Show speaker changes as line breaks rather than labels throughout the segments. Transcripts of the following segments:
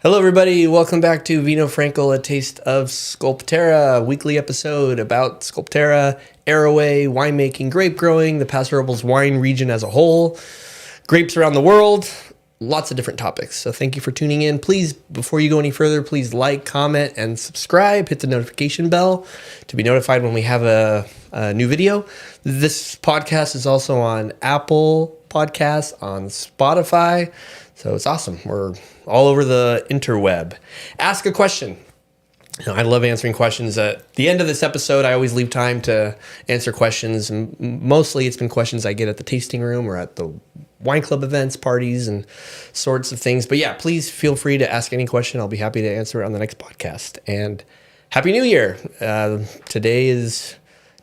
Hello, everybody. Welcome back to Frankel, A Taste of Sculpterra, a weekly episode about Sculpterra, airway, winemaking, grape growing, the Paso Robles wine region as a whole, grapes around the world, lots of different topics. So thank you for tuning in. Please, before you go any further, please like, comment, and subscribe. Hit the notification bell to be notified when we have a new video. This podcast is also on Apple Podcasts, on Spotify. So it's awesome. We're all over the interweb. Ask a question. I love answering questions. At the end of this episode, I always leave time to answer questions. And mostly it's been questions I get at the tasting room or at the wine club events, parties, and sorts of things. But yeah, please feel free to ask any question. I'll be happy to answer it on the next podcast. And Happy New Year. Today is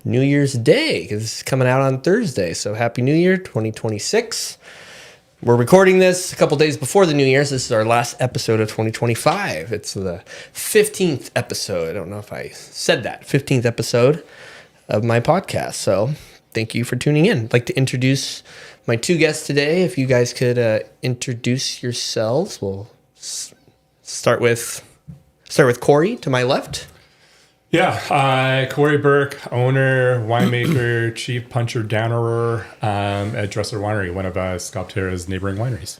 New Year's Day because it's coming out on Thursday. So Happy New Year 2026. We're recording this a couple days before the New Year's. This is our last episode of 2025. It's the 15th episode. I don't know if I said that. 15th episode of my podcast. So thank you for tuning in. I'd like to introduce my two guests today. If you guys could introduce yourselves. We'll start with Kory to my left.
Yeah, Kory Burke, owner, winemaker, chief puncher downerer at Dressler Winery, one of Sculpterra's neighboring wineries.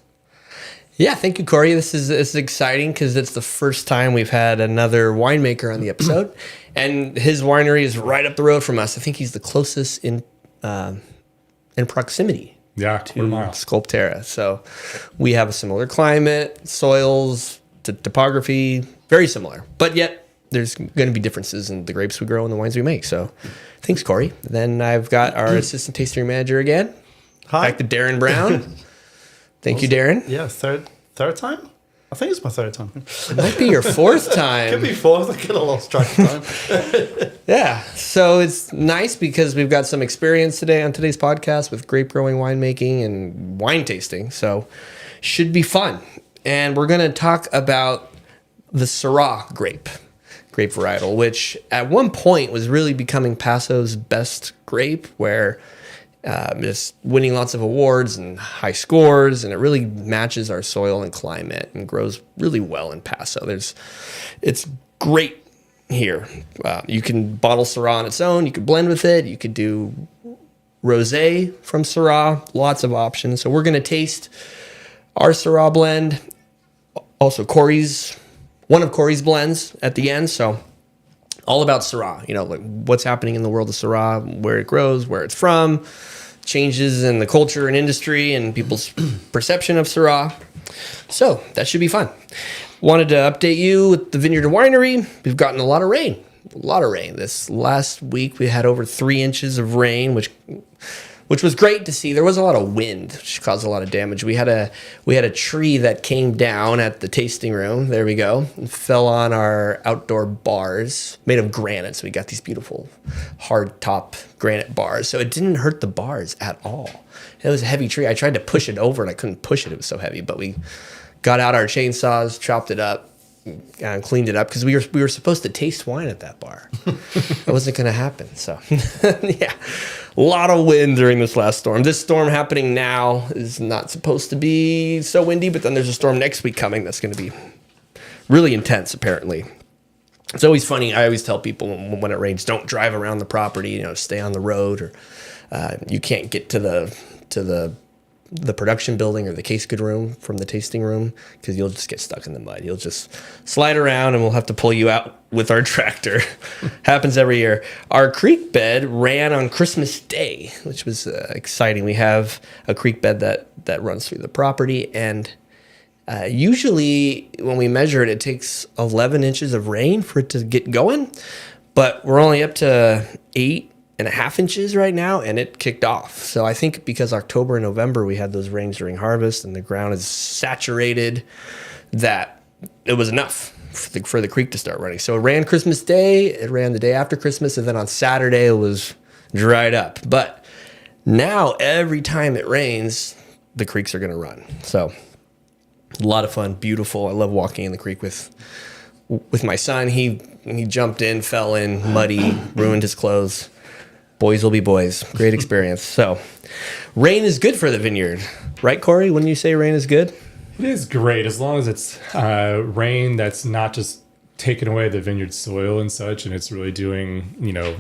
Yeah, thank you, Kory. This is exciting because it's the first time we've had another winemaker on the episode, and his winery is right up the road from us. I think he's the closest in proximity.
Yeah,
to Sculpterra. So we have a similar climate, soils, topography, very similar, but yet there's going to be differences in the grapes we grow and the wines we make. So thanks, Kory. Then I've got our assistant tasting manager again.
Hi.
Back to Darren Brown. Thank you, Darren.
Yeah, third time? I think it's my third time.
It might be your fourth time.
Could be fourth. I get a lost track of time.
Yeah. So it's nice because we've got some experience today on today's podcast with grape growing, winemaking, and wine tasting. So should be fun. And we're going to talk about the Syrah grape varietal, which at one point was really becoming Paso's best grape, where just winning lots of awards and high scores, and it really matches our soil and climate and grows really well in Paso. It's great here. You can bottle Syrah on its own. You could blend with it. You could do rosé from Syrah. Lots of options. So we're going to taste our Syrah blend. Also, one of Kory's blends at the end. So all about Syrah, like what's happening in the world of Syrah, where it grows, where it's from, changes in the culture and industry and people's perception of Syrah. So that should be fun. Wanted to update you with the vineyard and winery. We've gotten a lot of rain. This last week we had over 3 inches of rain, which was great to see. There was a lot of wind, which caused a lot of damage. We had a tree that came down at the tasting room. There we go. And fell on our outdoor bars made of granite. So we got these beautiful hard top granite bars. So it didn't hurt the bars at all. It was a heavy tree. I tried to push it over and I couldn't push it. It was so heavy. But we got out our chainsaws, chopped it up, and cleaned it up because we were supposed to taste wine at that bar. That wasn't going to happen. So yeah. A lot of wind during this last storm. This storm happening now is not supposed to be so windy, but then there's a storm next week coming that's going to be really intense, apparently. It's always funny. I always tell people when it rains, don't drive around the property, stay on the road, or you can't get to the production building or the case good room from the tasting room because you'll just get stuck in the mud. You'll just slide around and we'll have to pull you out with our tractor. Happens every year. Our creek bed ran on Christmas Day, which was exciting. We have a creek bed that runs through the property, and usually when we measure it, it takes 11 inches of rain for it to get going, but we're only up to 8.5 inches right now, and it kicked off. So I think because October and November we had those rains during harvest and the ground is saturated, that it was enough for the creek to start running. So it ran Christmas Day, it ran the day after Christmas, and then on Saturday it was dried up. But now every time it rains, the creeks are going to run. So a lot of fun, beautiful. I love walking in the creek with my son. He jumped in, fell in, muddy, ruined his clothes. Boys will be boys. Great experience. So rain is good for the vineyard. Right, Kory? Wouldn't you say rain is good?
It is great as long as it's rain that's not just taking away the vineyard soil and such, and it's really doing,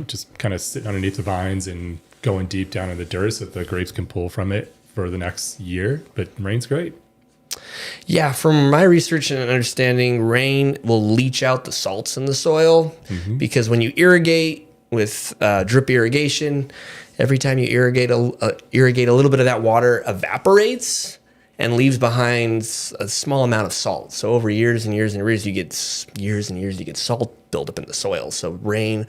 just kind of sitting underneath the vines and going deep down in the dirt so that the grapes can pull from it for the next year. But rain's great.
Yeah, from my research and understanding, rain will leach out the salts in the soil because when you irrigate with drip irrigation, every time you irrigate a little bit of that water evaporates and leaves behind a small amount of salt. So over years and years and years, you get salt buildup in the soil. So rain,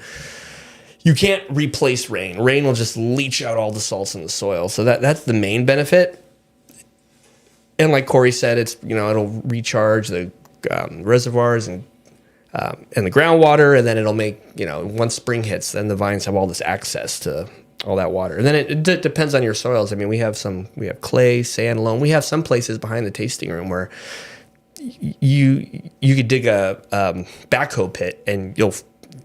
you can't replace rain. Rain will just leach out all the salts in the soil. So that's the main benefit. And like Kory said, it'll recharge the reservoirs and the groundwater, and then it'll make, once spring hits, then the vines have all this access to all that water. And then it depends on your soils. I mean, we have clay, sand, loam. We have some places behind the tasting room where you could dig a backhoe pit and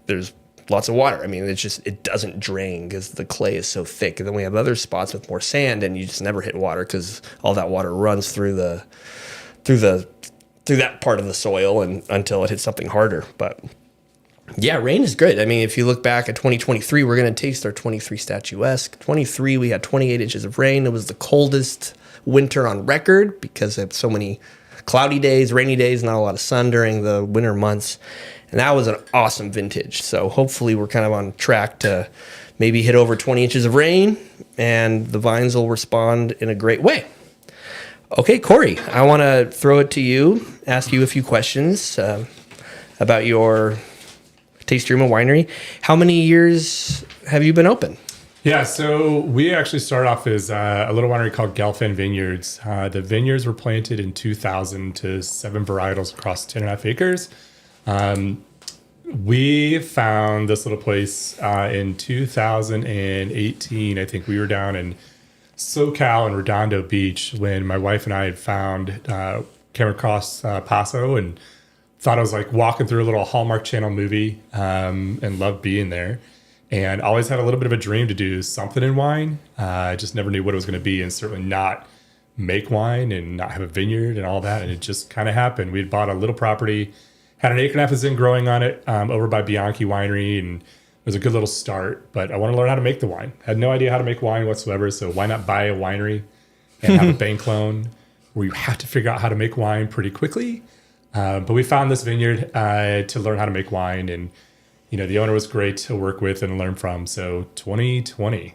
there's lots of water. I mean, it doesn't drain because the clay is so thick. And then we have other spots with more sand, and you just never hit water because all that water runs through that part of the soil and until it hits something harder. But yeah, rain is good. I mean, if you look back at 2023, we're going to taste our 23 statuesque. 23, we had 28 inches of rain. It was the coldest winter on record because of so many cloudy days, rainy days, not a lot of sun during the winter months. And that was an awesome vintage. So hopefully we're kind of on track to maybe hit over 20 inches of rain, and the vines will respond in a great way. Okay, Kory, I want to throw it to you, ask you a few questions about your taste room and winery. How many years have you been open?
Yeah, so we actually started off as a little winery called Gelfand Vineyards. The vineyards were planted in 2000 to 7 varietals across 10.5 acres. We found this little place in 2018. I think we were down in SoCal and Redondo Beach when my wife and I had came across Paso and thought I was like walking through a little Hallmark Channel movie and loved being there. And always had a little bit of a dream to do something in wine. I just never knew what it was going to be, and certainly not make wine and not have a vineyard and all that. And it just kind of happened. We had bought a little property, had an acre and a half of Zin growing on it over by Bianchi Winery, and it was a good little start. But I want to learn how to make the wine. Had no idea how to make wine whatsoever, so why not buy a winery and have a bank loan where you have to figure out how to make wine pretty quickly. But we found this vineyard to learn how to make wine, and the owner was great to work with and learn from. So 2020,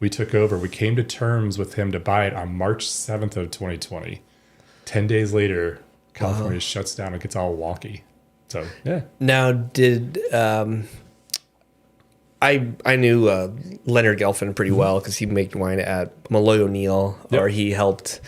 we took over. We came to terms with him to buy it on March 7th of 2020. 10 days later, California shuts down and gets all wonky. So, yeah.
Now, did I knew Leonard Gelfand pretty well because he made wine at Malloy O'Neill, or he helped.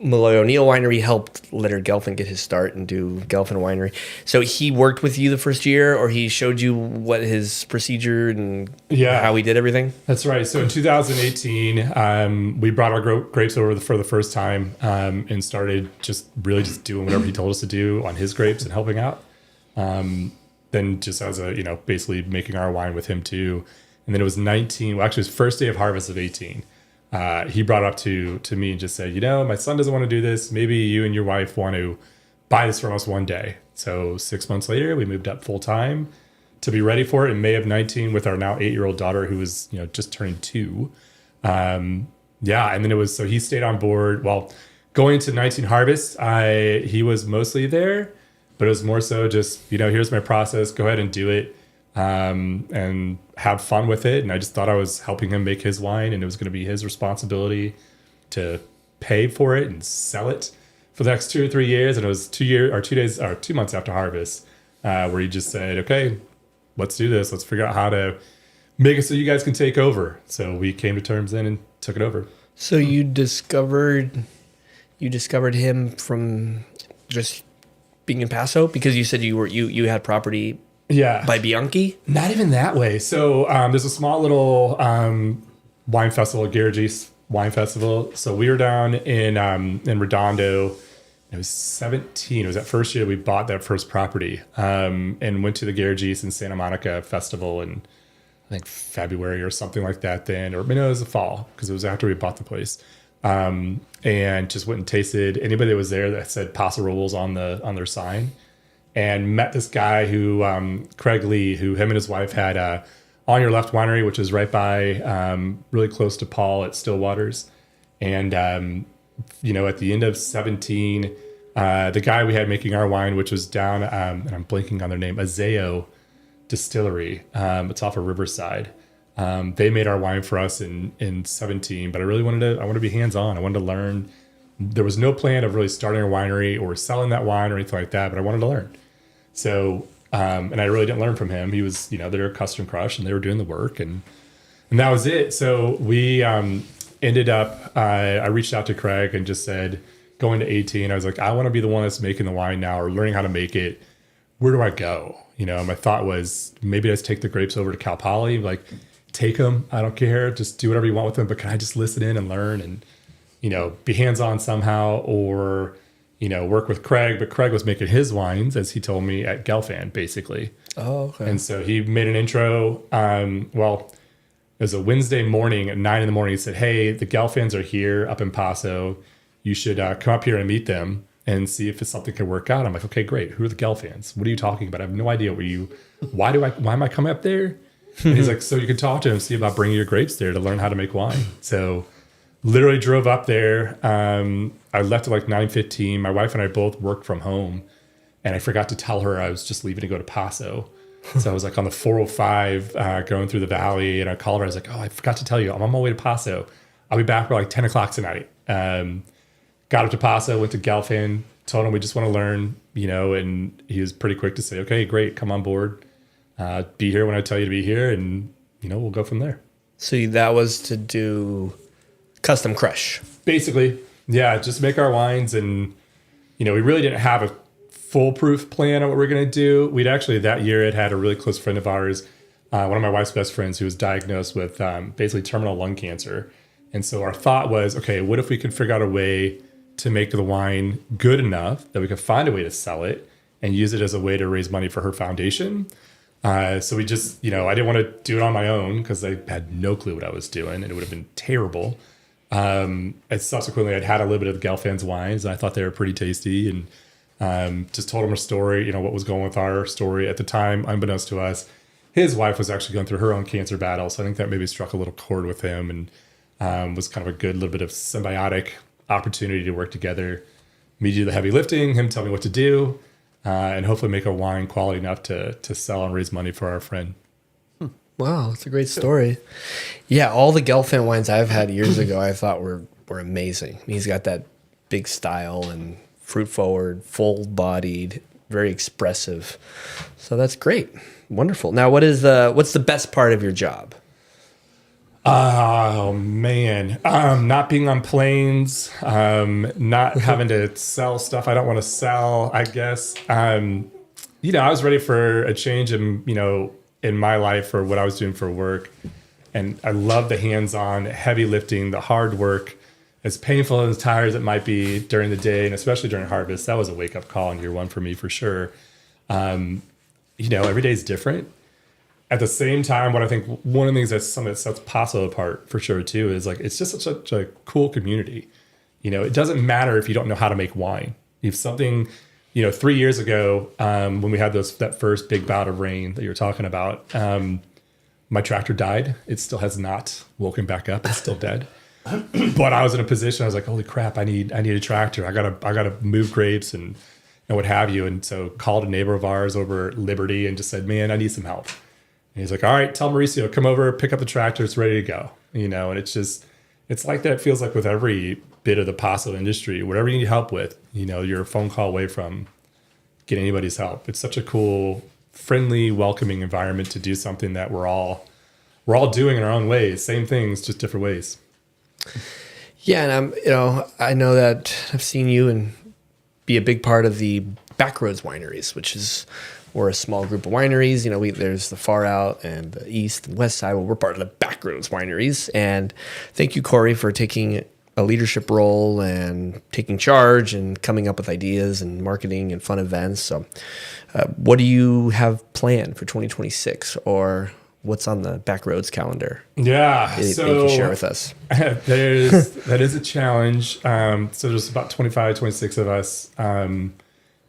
Malloy O'Neill Winery helped Leonard Gelfand get his start and do Gelfand Winery. So he worked with you the first year, or he showed you what his procedure and how he did everything?
That's right. So in 2018, we brought our grapes over for the first time and started just doing whatever he told us to do on his grapes and helping out. Then just as basically making our wine with him too. And then it was 19, well, actually it was first day of harvest of 18. He brought up to me and just said, my son doesn't want to do this. Maybe you and your wife want to buy this from us one day. So 6 months later, we moved up full time to be ready for it in May of 19 with our now 8-year-old daughter who was, just turning 2. And then it was, so he stayed on board. Well, going into 19 harvest, he was mostly there, but it was more so just, here's my process, go ahead and do it. And have fun with it. And I just thought I was helping him make his wine, and it was going to be his responsibility to pay for it and sell it for the next 2 or 3 years. And it was 2 months after harvest, where he just said, okay, let's do this. Let's figure out how to make it so you guys can take over. So we came to terms then and took it over.
So you discovered him from just being in Paso, because you said you had property by Bianchi?
Not even that way. So there's a small little wine festival, Garagis Wine Festival. So we were down in Redondo. It was 17. It was that first year we bought that first property and went to the Garagis in Santa Monica Festival in, I think, February or something like that then. Or maybe it was the fall because it was after we bought the place. and just went and tasted anybody that was there that said Paso Robles on their sign, and met this guy who Craig Lee, who him and his wife had On Your Left Winery, which is right by really close to Paul at Stillwaters. And at the end of 17, the guy we had making our wine, which was down and I'm blanking on their name, Azeo Distillery, it's off of Riverside. They made our wine for us in 17, but I really wanted to be hands-on. I wanted to learn. There was no plan of really starting a winery or selling that wine or anything like that, but I wanted to learn. So, and I really didn't learn from him. He was, they're a custom crush and they were doing the work, and that was it. So we ended up, I reached out to Craig and just said, going to 18, I was like, I want to be the one that's making the wine now or learning how to make it. Where do I go? My thought was maybe I just take the grapes over to Cal Poly, like, take them. I don't care. Just do whatever you want with them. But can I just listen in and learn and, be hands-on somehow, or, work with Craig? But Craig was making his wines, as he told me, at Gelfand, basically.
Oh, okay.
And so he made an intro. It was a Wednesday morning at 9 a.m. He said, hey, the Gelfands are here up in Paso. You should come up here and meet them and see if it's something can work out. I'm like, okay, great. Who are the Gelfands? What are you talking about? I have no idea. Why am I coming up there? And he's like, so you can talk to him, see about bringing your grapes there to learn how to make wine. So literally drove up there. I left at like 9:15. My wife and I both worked from home, and I forgot to tell her I was just leaving to go to Paso. So I was like on the 405 going through the valley, and I called her. I was like, oh, I forgot to tell you, I'm on my way to Paso. I'll be back by like 10 o'clock tonight. Got up to Paso, went to Gelfand, told him we just want to learn, and he was pretty quick to say, okay, great, come on board. Be here when I tell you to be here, and we'll go from there.
So that was to do custom crush,
basically. Yeah, just make our wines, and we really didn't have a foolproof plan on what we're gonna do. We'd actually that year had a really close friend of ours, one of my wife's best friends, who was diagnosed with basically terminal lung cancer, and so our thought was, okay, what if we could figure out a way to make the wine good enough that we could find a way to sell it and use it as a way to raise money for her foundation. So we just, I didn't want to do it on my own because I had no clue what I was doing, and it would have been terrible. And subsequently, I'd had a little bit of Gelfand's wines, and I thought they were pretty tasty, and just told him a story, what was going with our story at the time. Unbeknownst to us, his wife was actually going through her own cancer battle, so I think that maybe struck a little chord with him, and was kind of a good little bit of symbiotic opportunity to work together. Me do the heavy lifting, him tell me what to do. And hopefully make a wine quality enough to sell and raise money for our friend.
Wow, that's a great story. Yeah, all the Gelfand wines I've had years ago I thought were amazing. He's got that big style and fruit forward, full bodied, very expressive. So that's great. Wonderful. Now what's the best part of your job?
Oh man, not being on planes, not having to sell stuff I don't want to sell, I guess. I was ready for a change in my life for what I was doing for work. And I love the hands-on, heavy lifting, the hard work, as painful and as tired as it might be during the day, and especially during harvest. That was a wake-up call in year one for me, for sure. Every day is different. At the same time, what I think one of the things that's something that sets Paso apart for sure too is like it's just such a cool community. It doesn't matter if you don't know how to make wine. If something, 3 years ago when we had that first big bout of rain that you were talking about, my tractor died. It still has not woken back up. It's still dead. But I was in a position. I was like, holy crap! I need a tractor. I gotta move grapes and what have you. And so called a neighbor of ours over at Liberty and just said, man, I need some help. And he's like, all right, tell Mauricio, come over, pick up the tractor. It's ready to go. And it's like that. It feels like with every bit of the Paso industry, whatever you need help with, you're a phone call away from getting anybody's help. It's such a cool, friendly, welcoming environment to do something that we're all doing in our own ways. Same things, just different ways.
Yeah. And I know that I've seen you and be a big part of the Backroads Wineries, which is, we're a small group of wineries. There's the Far Out and the East and West Side. Well, we're part of the Backroads Wineries. And thank you, Kory, for taking a leadership role and taking charge and coming up with ideas and marketing and fun events. So what do you have planned for 2026? Or what's on the Backroads calendar
Yeah.
that
So
you can share with us.
that is a challenge. So there's about 25, 26 of us. And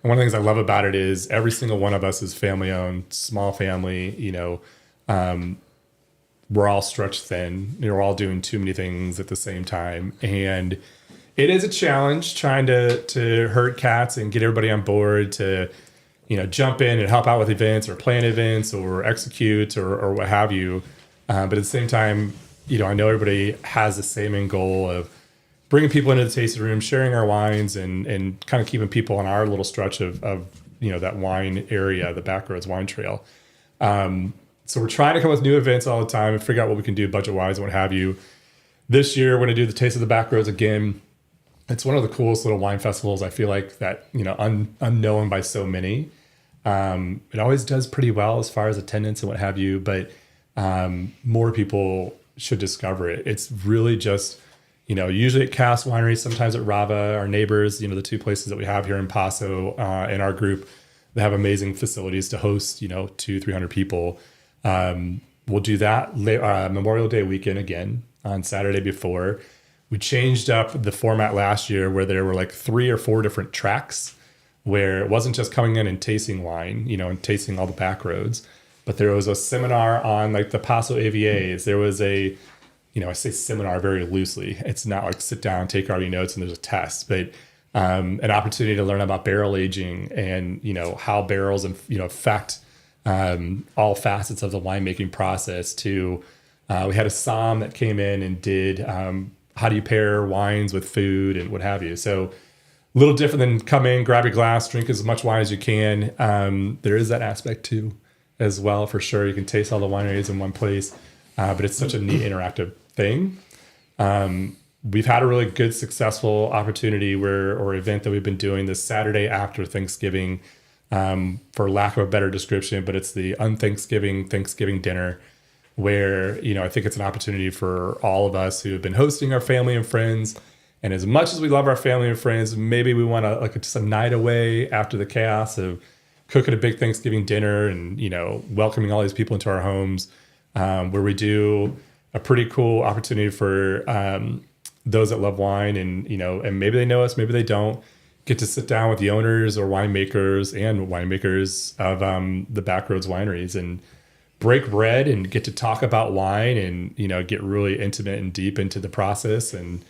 one of the things I love about it is every single one of us is family owned, small family, we're all stretched thin. We're all doing too many things at the same time. And it is a challenge trying to herd cats and get everybody on board to, jump in and help out with events or plan events or execute or what have you. But at the same time, I know everybody has the same end goal of bringing people into the tasting room, sharing our wines and kind of keeping people on our little stretch of that wine area, the Backroads Wine Trail. So we're trying to come up with new events all the time and figure out what we can do budget-wise and what have you. This year, we're going to do the Taste of the Backroads again. It's one of the coolest little wine festivals, I feel like, that, unknown by so many. It always does pretty well as far as attendance and what have you, but more people should discover it. It's really just, usually at Cass Winery, sometimes at Rava, our neighbors, the two places that we have here in Paso in our group, they have amazing facilities to host, 200-300 people. We'll do that Memorial Day weekend again on Saturday before. We changed up the format last year where there were like 3 or 4 different tracks where it wasn't just coming in and tasting wine, and tasting all the back roads, but there was a seminar on like the Paso AVAs. There was I say seminar very loosely. It's not like sit down, take all your notes and there's a test, but an opportunity to learn about barrel aging and, how barrels affect all facets of the winemaking process to, we had a som that came in and did, how do you pair wines with food and what have you. So a little different than come in, grab your glass, drink as much wine as you can. There is that aspect too, as well, for sure. You can taste all the wineries in one place, but it's such a neat interactive thing. We've had a really good, successful opportunity or event that we've been doing this Saturday after Thanksgiving, for lack of a better description, but it's the Thanksgiving dinner where, I think it's an opportunity for all of us who have been hosting our family and friends. And as much as we love our family and friends, maybe we want to just a night away after the chaos of cooking a big Thanksgiving dinner and, welcoming all these people into our homes, where we do a pretty cool opportunity for, those that love wine and, and maybe they know us, maybe they don't, get to sit down with the owners or winemakers of the Backroads wineries and break bread and get to talk about wine and, get really intimate and deep into the process and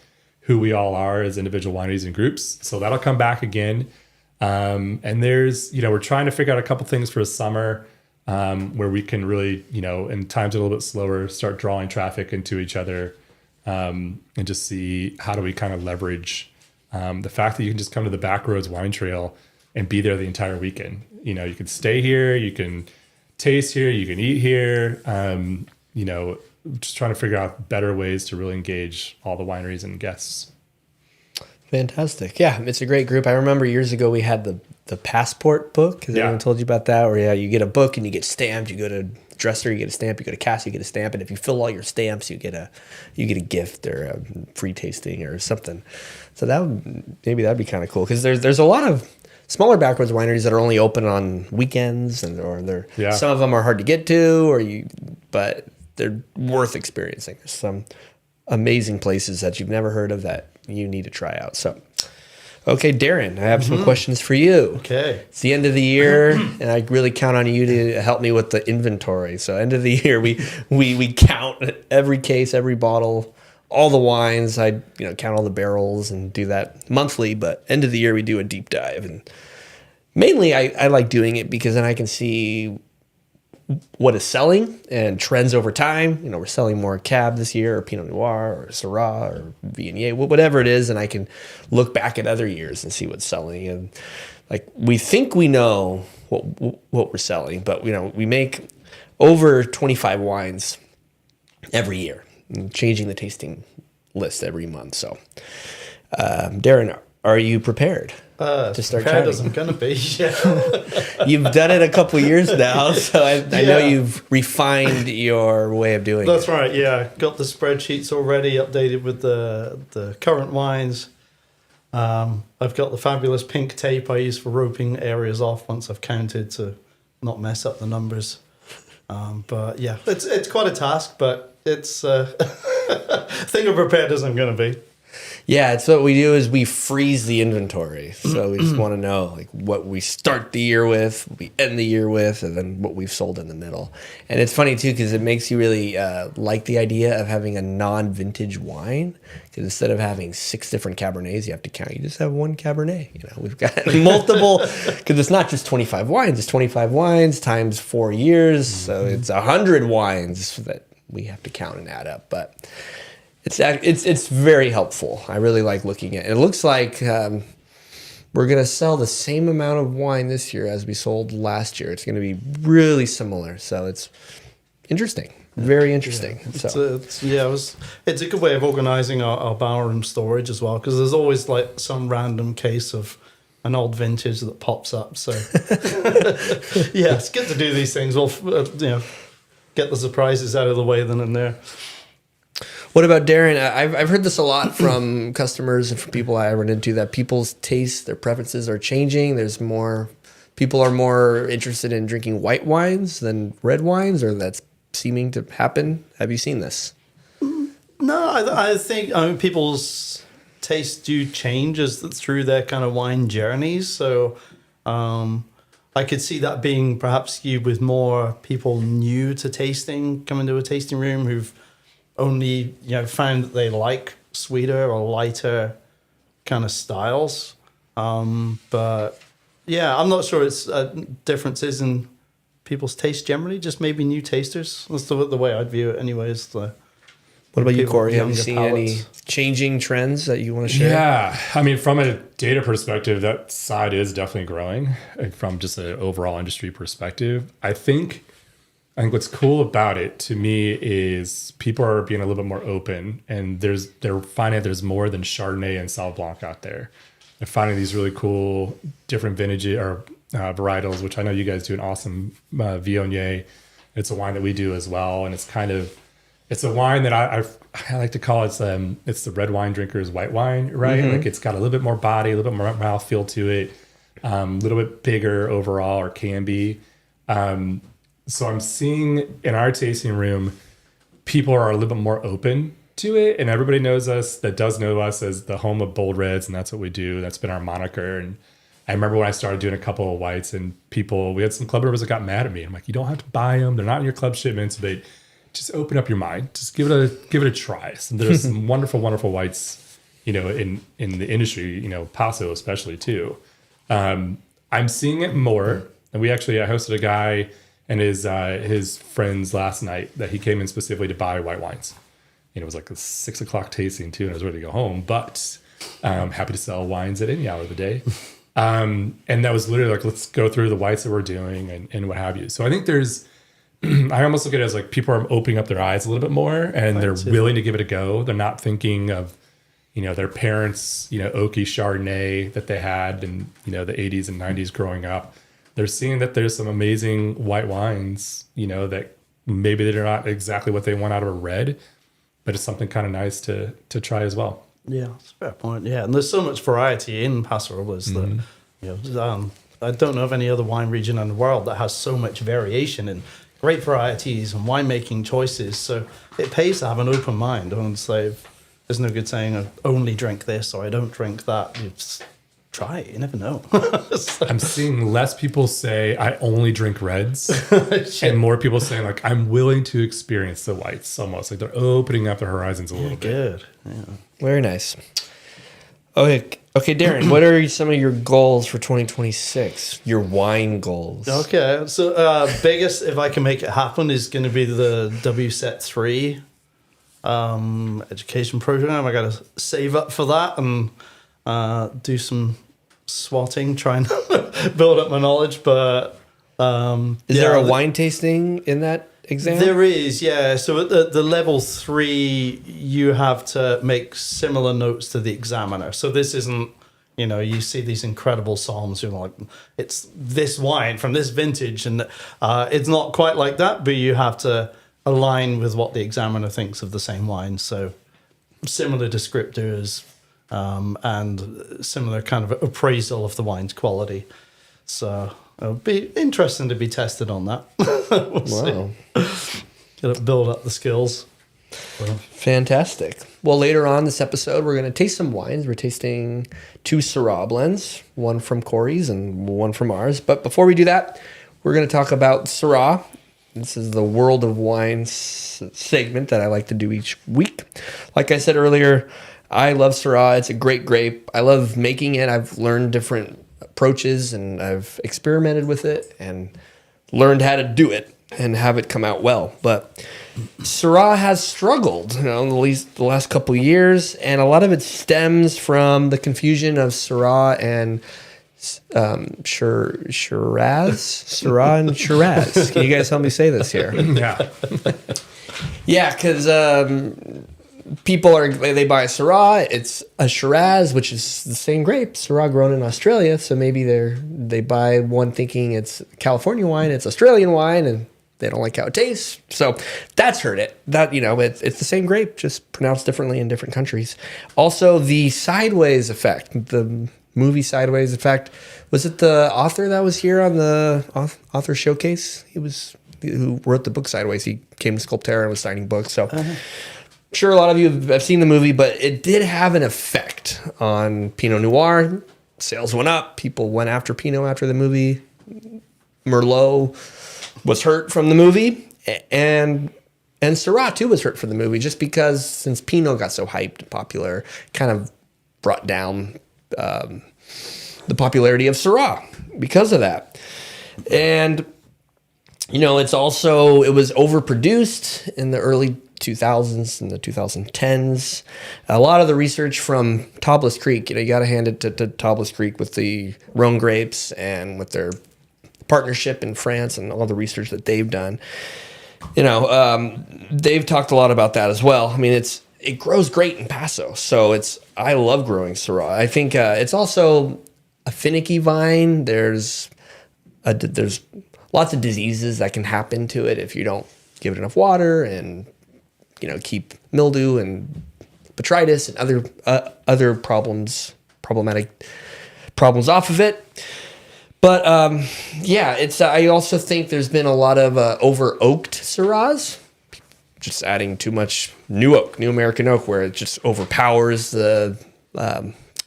who we all are as individual wineries and groups. So that'll come back again. And there's, we're trying to figure out a couple things for the summer where we can really, in times a little bit slower, start drawing traffic into each other and just see how do we kind of leverage the fact that you can just come to the Backroads Wine Trail and be there the entire weekend. You can stay here, you can taste here, you can eat here. Just trying to figure out better ways to really engage all the wineries and guests.
Fantastic. Yeah, it's a great group. I remember years ago we had the passport book. Has anyone told you about that? Where you get a book and you get stamped. You go to Dresser, you get a stamp. You go to Cass, you get a stamp. And if you fill all your stamps, you get a gift or a free tasting or something. So that'd be kind of cool because there's a lot of smaller Backroads wineries that are only open on weekends some of them are hard to get to but they're worth experiencing. There's some amazing places that you've never heard of that you need to try out. So, okay, Darren, I have some questions for you.
Okay.
It's the end of the year, and I really count on you to help me with the inventory. So, end of the year, we count every case, every bottle, all the wines. I count all the barrels and do that monthly. But end of the year, we do a deep dive, and mainly I like doing it because then I can see what is selling and trends over time. We're selling more Cab this year or Pinot Noir or Syrah or Viognier, whatever it is. And I can look back at other years and see what's selling. And we think we know what we're selling, but we make over 25 wines every year and changing the tasting list every month. So, Darren, are you prepared to start
prepared
chatting?
as I'm going to be, yeah.
You've done it a couple years now, so I know you've refined your way of doing
That's
it.
right, yeah. Got the spreadsheets already updated with the current wines. I've got the fabulous pink tape I use for roping areas off once I've counted to not mess up the numbers. But yeah, it's quite a task, but it's think of prepared as I'm going to be.
Yeah, it's what we do is we freeze the inventory. So we just want to know like what we start the year with, what we end the year with, and then what we've sold in the middle. And it's funny too because it makes you really like the idea of having a non-vintage wine. Because instead of having 6 different Cabernets, you have to count. You just have one Cabernet. You know, we've got multiple because it's not just 25 wines. It's 25 wines times 4 years, so it's 100 wines that we have to count and add up. But it's very helpful. I really like looking at it. It looks like we're going to sell the same amount of wine this year as we sold last year. It's going to be really similar. So it's interesting. Very interesting.
Yeah. It's a good way of organizing our barroom storage as well, because there's always like some random case of an old vintage that pops up. So yeah, it's good to do these things. We'll get the surprises out of the way then and there.
What about Darren? I've heard this a lot from customers and from people I run into, that people's tastes, their preferences are changing. People are more interested in drinking white wines than red wines, or that's seeming to happen. Have you seen this?
No, I think people's tastes do change through their kind of wine journeys. So I could see that being perhaps skewed with more people new to tasting, coming to a tasting room who've only found that they like sweeter or lighter kind of styles. But yeah, I'm not sure it's differences in people's taste generally, just maybe new tasters. That's the way I'd view it anyways.
What about you, Kory? Have you seen any changing trends that you want to share?
Yeah. I mean, from a data perspective, that side is definitely growing from just an overall industry perspective. I think what's cool about it to me is people are being a little bit more open, and they're finding there's more than Chardonnay and Sauv Blanc out there. They're finding these really cool different vintage or varietals, which I know you guys do an awesome Viognier. It's a wine that we do as well, and it's a wine that I like to call it's the red wine drinker's white wine, right? Like it's got a little bit more body, a little bit more mouthfeel to it, a little bit bigger overall, or can be. So I'm seeing in our tasting room, people are a little bit more open to it, and everybody knows us that does know us as the home of bold reds, and that's what we do. That's been our moniker. And I remember when I started doing a couple of whites, and we had some club members that got mad at me. I'm like, you don't have to buy them; they're not in your club shipments, but just open up your mind, just give it a try. So there's some wonderful whites, in the industry, Paso especially too. I'm seeing it more, and I hosted a guy and his friends last night that he came in specifically to buy white wines. It was like a 6 o'clock tasting too, and I was ready to go home, but I'm happy to sell wines at any hour of the day. And that was literally like, let's go through the whites that we're doing and what have you. So I think I almost look at it as like people are opening up their eyes a little bit more, and they're willing to give it a go. They're not thinking of, their parents, oaky Chardonnay that they had in, the 80s and 90s growing up. They're seeing that there's some amazing white wines, that maybe they're not exactly what they want out of a red, but it's something kind of nice to try as well.
Yeah, that's a fair point. Yeah, and there's so much variety in Paso Robles that, I don't know of any other wine region in the world that has so much variation in great varieties and winemaking choices. So it pays to have an open mind. And say, there's no good saying I only drink this or I don't drink that. You just try it. You never know.
I'm seeing less people say I only drink reds, and more people saying like I'm willing to experience the whites. Almost like they're opening up their horizons a little bit.
Good. Yeah.
Very nice. Okay, Darren, what are some of your goals for 2026? Your wine goals.
Okay, so biggest, if I can make it happen, is going to be the WSET 3 education program. I got to save up for that and do some swatting, try and build up my knowledge. But
is there a wine tasting in that exam?
There is, yeah. So at the level 3, you have to make similar notes to the examiner. So this isn't, you see these incredible psalms, like, it's this wine from this vintage, and it's not quite like that, but you have to align with what the examiner thinks of the same wine. So similar descriptors and similar kind of appraisal of the wine's quality. So It'll be interesting to be tested on that. We'll see. Gotta build up the skills.
Fantastic. Well, later on this episode, we're going to taste some wines. We're tasting 2 Syrah blends, one from Kory's and one from ours. But before we do that, we're going to talk about Syrah. This is the World of Wine segment that I like to do each week. Like I said earlier, I love Syrah. It's a great grape. I love making it. I've learned different approaches and I've experimented with it and learned how to do it and have it come out well. But Syrah has struggled, at least the last couple of years, and a lot of it stems from the confusion of Syrah and Syrah and Shiraz. Can you guys help me say this here?
Yeah.
Yeah, because people they buy a Syrah, it's a Shiraz, which is the same grape, Syrah grown in Australia. So maybe they buy one thinking it's California wine, it's Australian wine, and they don't like how it tastes. So that's hurt it. That, it's the same grape, just pronounced differently in different countries. Also, the Sideways effect, the movie Sideways effect. Was it the author that was here on the author showcase? Who wrote the book Sideways. He came to Sculpterra and was signing books. So I'm sure a lot of you have seen the movie, but it did have an effect on Pinot Noir. Sales went up. People went after Pinot after the movie. Merlot was hurt from the movie, and Syrah too was hurt from the movie, just because since Pinot got so hyped and popular, kind of brought down the popularity of Syrah because of that. And it was overproduced in the early 2000s and the 2010s. A lot of the research from Tablas Creek, you got to hand it to Tablas Creek with the Rhone grapes and with their partnership in France and all the research that they've done. They've talked a lot about that as well. I mean, it grows great in Paso, so I love growing Syrah. I think it's also a finicky vine. There's lots of diseases that can happen to it if you don't give it enough water and keep mildew and botrytis and other problematic problems off of it. But I also think there's been a lot of over oaked Syrahs, just adding too much new American oak, where it just overpowers the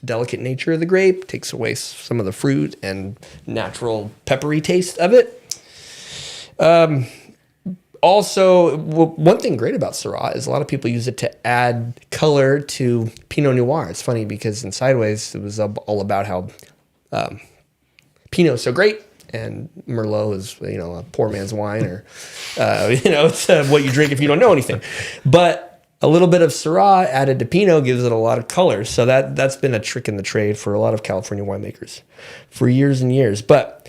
delicate nature of the grape, takes away some of the fruit and natural peppery taste of it. Also, one thing great about Syrah is a lot of people use it to add color to Pinot Noir. It's funny because in Sideways, it was all about how Pinot's so great and Merlot is, a poor man's wine, or, it's what you drink if you don't know anything. But a little bit of Syrah added to Pinot gives it a lot of color. So that's been a trick in the trade for a lot of California winemakers for years and years. But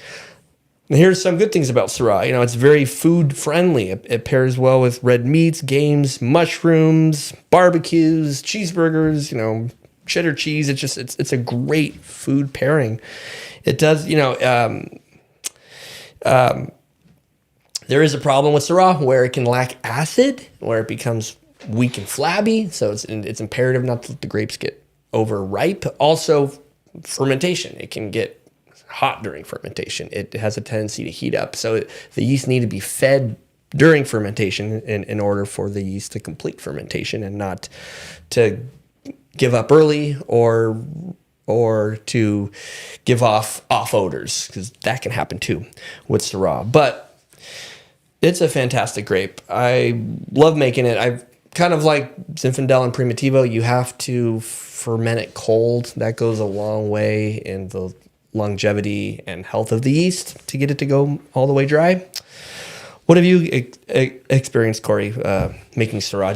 here's some good things about Syrah. It's very food friendly. It pairs well with red meats, games, mushrooms, barbecues, cheeseburgers, cheddar cheese. It's a great food pairing. It does, there is a problem with Syrah where it can lack acid, where it becomes weak and flabby. So it's imperative not to let the grapes get overripe. Also, fermentation. It can get hot during fermentation. It has a tendency to heat up. So the yeast need to be fed during fermentation in order for the yeast to complete fermentation and not to give up early or to give off odors, because that can happen too with Syrah. But it's a fantastic grape. I love making it. I've kind of like Zinfandel and Primitivo, you have to ferment it cold. That goes a long way in the longevity and health of the yeast to get it to go all the way dry. What have you experienced, Kory, making Syrah?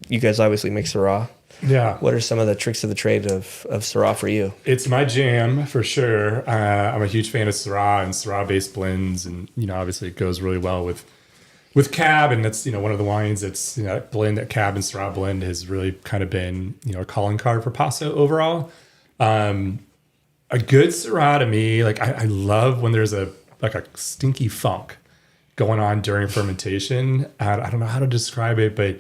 You guys obviously make Syrah.
Yeah.
What are some of the tricks of the trade of Syrah for you?
It's my jam for sure. I'm a huge fan of Syrah and Syrah-based blends, and obviously it goes really well with Cab, and that's one of the wines that's that blend, that Cab and Syrah blend has really kind of been a calling card for Paso overall. A good Syrah to me, like I love when there's a stinky funk going on during fermentation. I don't know how to describe it, but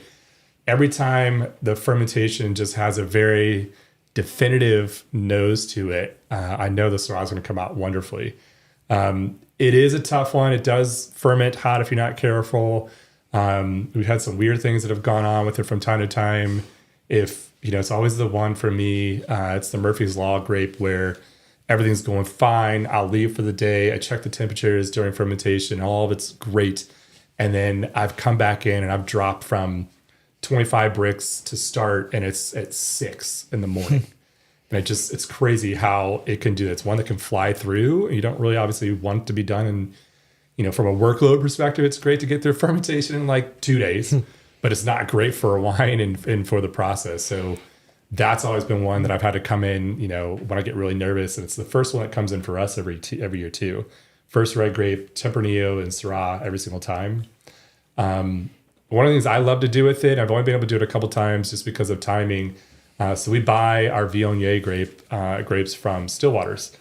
every time the fermentation just has a very definitive nose to it, I know the Syrah is going to come out wonderfully. It is a tough one. It does ferment hot if you're not careful. We've had some weird things that have gone on with it from time to time. If, it's always the one for me. It's the Murphy's Law grape where everything's going fine. I'll leave for the day. I check the temperatures during fermentation. All of it's great. And then I've come back in and I've dropped from 25 bricks to start, and it's at 6 in the morning. And it's crazy how it can do that. It's one that can fly through. You don't really obviously want it to be done. And, from a workload perspective, it's great to get through fermentation in like 2 days, but it's not great for a wine and for the process. So that's always been one that I've had to come in, when I get really nervous. And it's the first one that comes in for us every year too. First red grape, Tempranillo, and Syrah every single time. One of the things I love to do with it, I've only been able to do it a couple times just because of timing. So we buy our Viognier grapes from Stillwaters,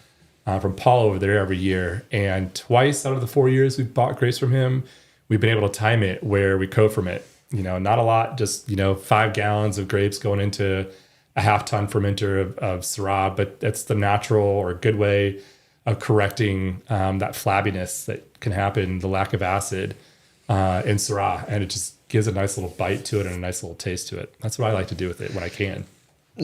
from Paul over there every year. And twice out of the 4 years we've bought grapes from him, we've been able to time it where we co-ferment. Not a lot, just, 5 gallons of grapes going into a half-ton fermenter of Syrah, but that's the natural or good way of correcting that flabbiness that can happen, the lack of acid in Syrah. And it just gives a nice little bite to it and a nice little taste to it. That's what I like to do with it when I can.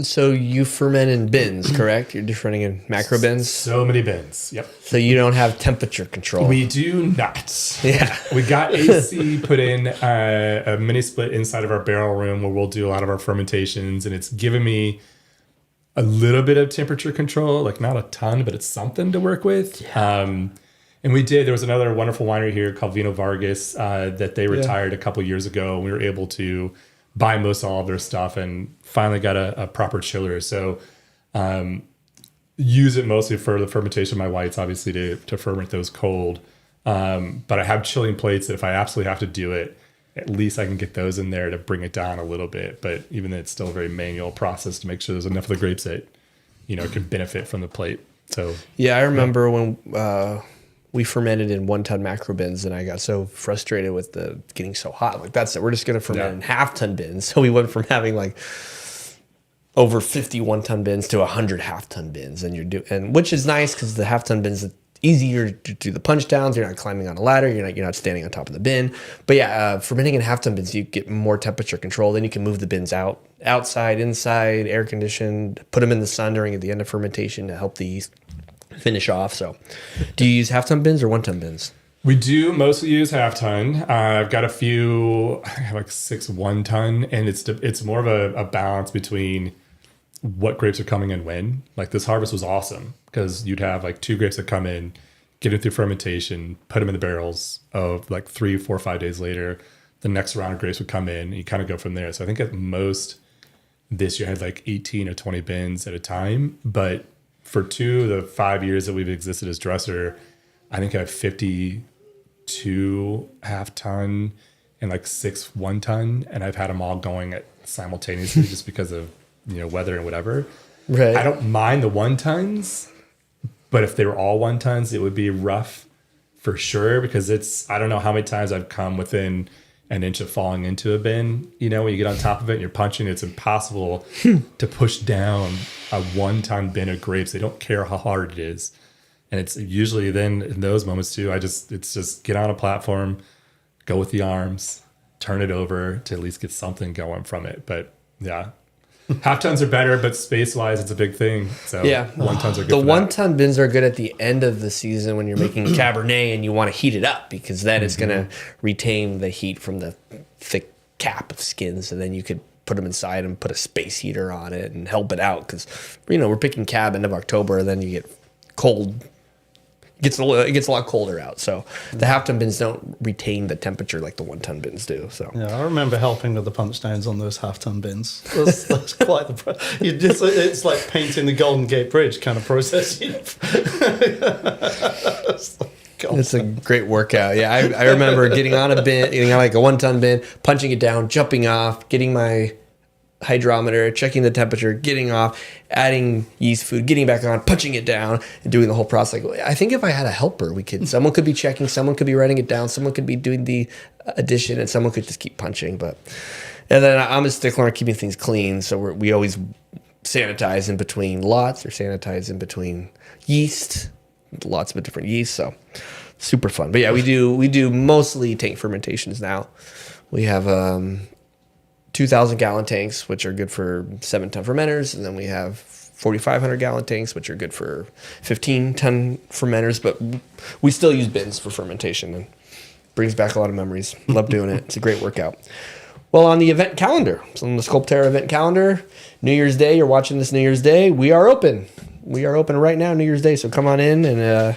So you ferment in bins, correct? You're just running in macro bins?
So many bins, yep.
So you don't have temperature control?
We do not.
Yeah.
We got AC put in a mini split inside of our barrel room where we'll do a lot of our fermentations, and it's given me a little bit of temperature control, like not a ton, but it's something to work with. Yeah. And there was another wonderful winery here called Vino Vargas that they retired a couple years ago. And we were able to buy most all of their stuff and finally got a proper chiller. So use it mostly for the fermentation of my whites, obviously to ferment those cold. But I have chilling plates that if I absolutely have to do it, at least I can get those in there to bring it down a little bit. But even then, it's still a very manual process to make sure there's enough of the grapes that, can benefit from the plate. So
yeah, I remember when we fermented in 1-ton macro bins, and I got so frustrated with the getting so hot. Like, that's it. We're just going to ferment in half-ton bins. So we went from having like over 50 1-ton bins to 100 half-ton bins, and which is nice because the half-ton bins, it's easier to do the punch downs. You're not climbing on a ladder. You're not standing on top of the bin. But yeah, fermenting in half-ton bins, you get more temperature control. Then you can move the bins outside, inside, air conditioned, put them in the sun during the end of fermentation to help the yeast finish off. So do you use half-ton bins or 1-ton bins?
We do mostly use half-ton. I've got a few, I have like 6 1-ton, and it's more of a balance between what grapes are coming in when. Like, this harvest was awesome because you'd have like 2 grapes that come in, get it through fermentation, put them in the barrels of like 3, 4, 5 days later. The next round of grapes would come in, and you kind of go from there. So I think at most this year I had like 18 or 20 bins at a time, but for 2 of the 5 years that we've existed as Dresser, I think I have 52 half-ton and like 6 1-ton, and I've had them all going simultaneously just because of weather and whatever.
Right.
I don't mind the 1-tons, but if they were all 1-tons, it would be rough for sure, because I don't know how many times I've come within an inch of falling into a bin. When you get on top of it and you're punching, it's impossible to push down a 1-ton bin of grapes. They don't care how hard it is. And it's usually then in those moments too, it's just get on a platform, go with the arms, turn it over to at least get something going from it. But yeah, half-tons are better, but space-wise, it's a big thing. So
yeah,
1-tons are good.
The
for that.
1-ton bins are good at the end of the season when you're making Cabernet and you want to heat it up, because then it's going to retain the heat from the thick cap of skins, and then you could put them inside and put a space heater on it and help it out, because we're picking Cab end of October, and then you get cold. It gets a lot colder out, so the half-ton bins don't retain the temperature like the 1-ton bins do. So
yeah, I remember helping with the punch downs on those half-ton bins. That's quite the. It's like painting the Golden Gate Bridge kind of process.
It's a great workout. Yeah, I remember getting on like a 1-ton bin, punching it down, jumping off, getting my hydrometer, checking the temperature, getting off, adding yeast food, getting back on, punching it down, and doing the whole process. I think if I had a helper, someone could be checking, someone could be writing it down, someone could be doing the addition, and someone could just keep punching. And then I'm a stickler on keeping things clean, so we always sanitize in between lots, or sanitize in between yeast, lots of different yeast. So super fun. But yeah, we do mostly tank fermentations now. We have 2,000 gallon tanks, which are good for 7-ton fermenters, and then we have 4,500 gallon tanks, which are good for 15-ton fermenters. But we still use bins for fermentation, and brings back a lot of memories. Love doing it. It's a great workout. Well, on the event calendar, so on the Sculpterra event calendar, New Year's Day, you're watching this New Year's Day, we are open. We are open right now, New Year's Day, so come on in, and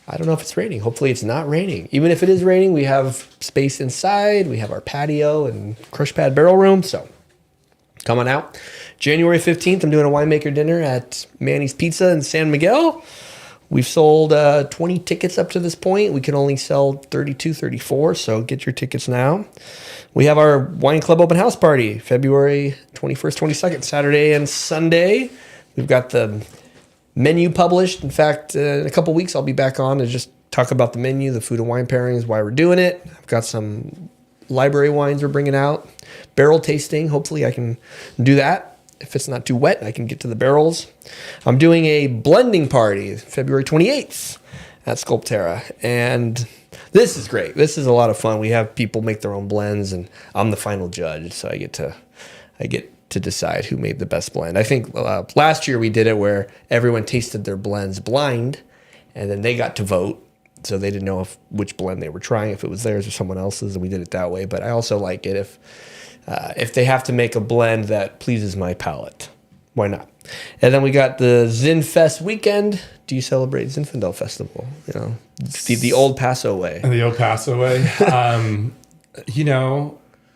I don't know if it's raining. Hopefully it's not raining. Even if it is raining, we have space inside. We have our patio and crush pad barrel room, so come on out. January 15th, I'm doing a winemaker dinner at Manny's Pizza in San Miguel. We've sold 20 tickets up to this point. We can only sell 32, 34, so get your tickets now. We have our wine club open house party, February 21st, 22nd, Saturday and Sunday. We've got the menu published. In fact, in a couple weeks, I'll be back on to just talk about the menu, the food and wine pairings, why we're doing it. I've got some library wines we're bringing out. Barrel tasting. Hopefully I can do that. If it's not too wet, I can get to the barrels. I'm doing a blending party February 28th at Sculpterra. And this is great. This is a lot of fun. We have people make their own blends, and I'm the final judge, so I get to decide who made the best blend. I think last year we did it where everyone tasted their blends blind, and then they got to vote. So they didn't know which blend they were trying, if it was theirs or someone else's, and we did it that way. But I also like it if they have to make a blend that pleases my palate. Why not? And then we got the Zinfest weekend. Do you celebrate Zinfandel Festival? You know, the old Paso way.
The old Paso way.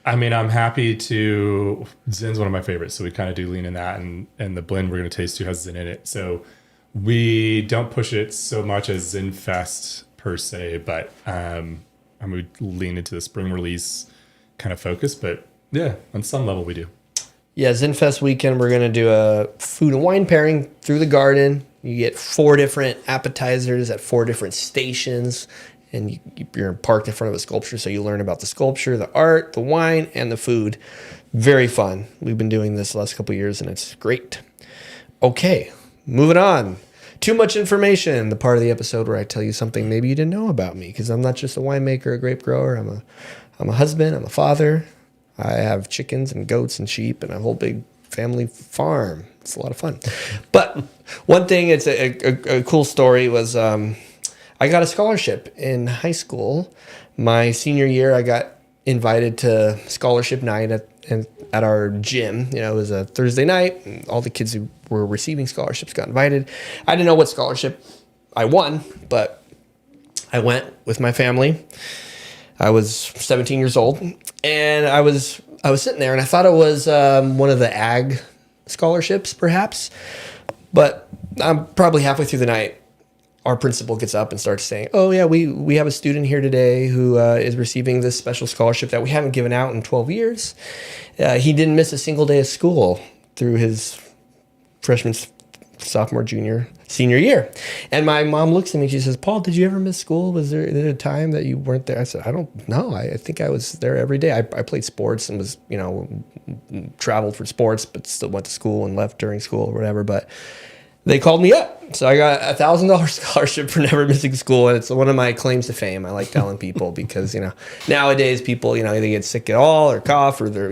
I mean, I'm happy to. Zin's one of my favorites, so we kind of do lean in that, and the blend we're going to taste too has Zin in it. So we don't push it so much as Zinfest per se, but we lean into the spring release kind of focus. But yeah, on some level we do.
Yeah, Zinfest weekend, we're going to do a food and wine pairing through the garden. You get 4 different appetizers at 4 different stations, and you're parked in front of a sculpture, so you learn about the sculpture, the art, the wine, and the food. Very fun. We've been doing this the last couple of years, and it's great. Okay, moving on. Too much information, the part of the episode where I tell you something maybe you didn't know about me, because I'm not just a winemaker, a grape grower. I'm a husband, I'm a father. I have chickens and goats and sheep and a whole big family farm. It's a lot of fun. But one thing, it's a cool story, was I got a scholarship in high school. My senior year, I got invited to scholarship night at our gym. You know, it was a Thursday night, and all the kids who were receiving scholarships got invited. I didn't know what scholarship I won, but I went with my family. I was 17 years old, and I was sitting there, and I thought it was one of the ag scholarships, perhaps. But I'm probably halfway through the night, our principal gets up and starts saying, "Oh yeah, we have a student here today who is receiving this special scholarship that we haven't given out in 12 years. He didn't miss a single day of school through his freshman, sophomore, junior, senior year." And my mom looks at me and she says, "Paul, did you ever miss school? Was there a time that you weren't there?" I said, "I don't know. I think I was there every day. I played sports and was, traveled for sports, but still went to school and left during school or whatever." But they called me up. So I got a $1,000 scholarship for never missing school. And it's one of my claims to fame. I like telling people because, nowadays people, they get sick at all or cough or they're,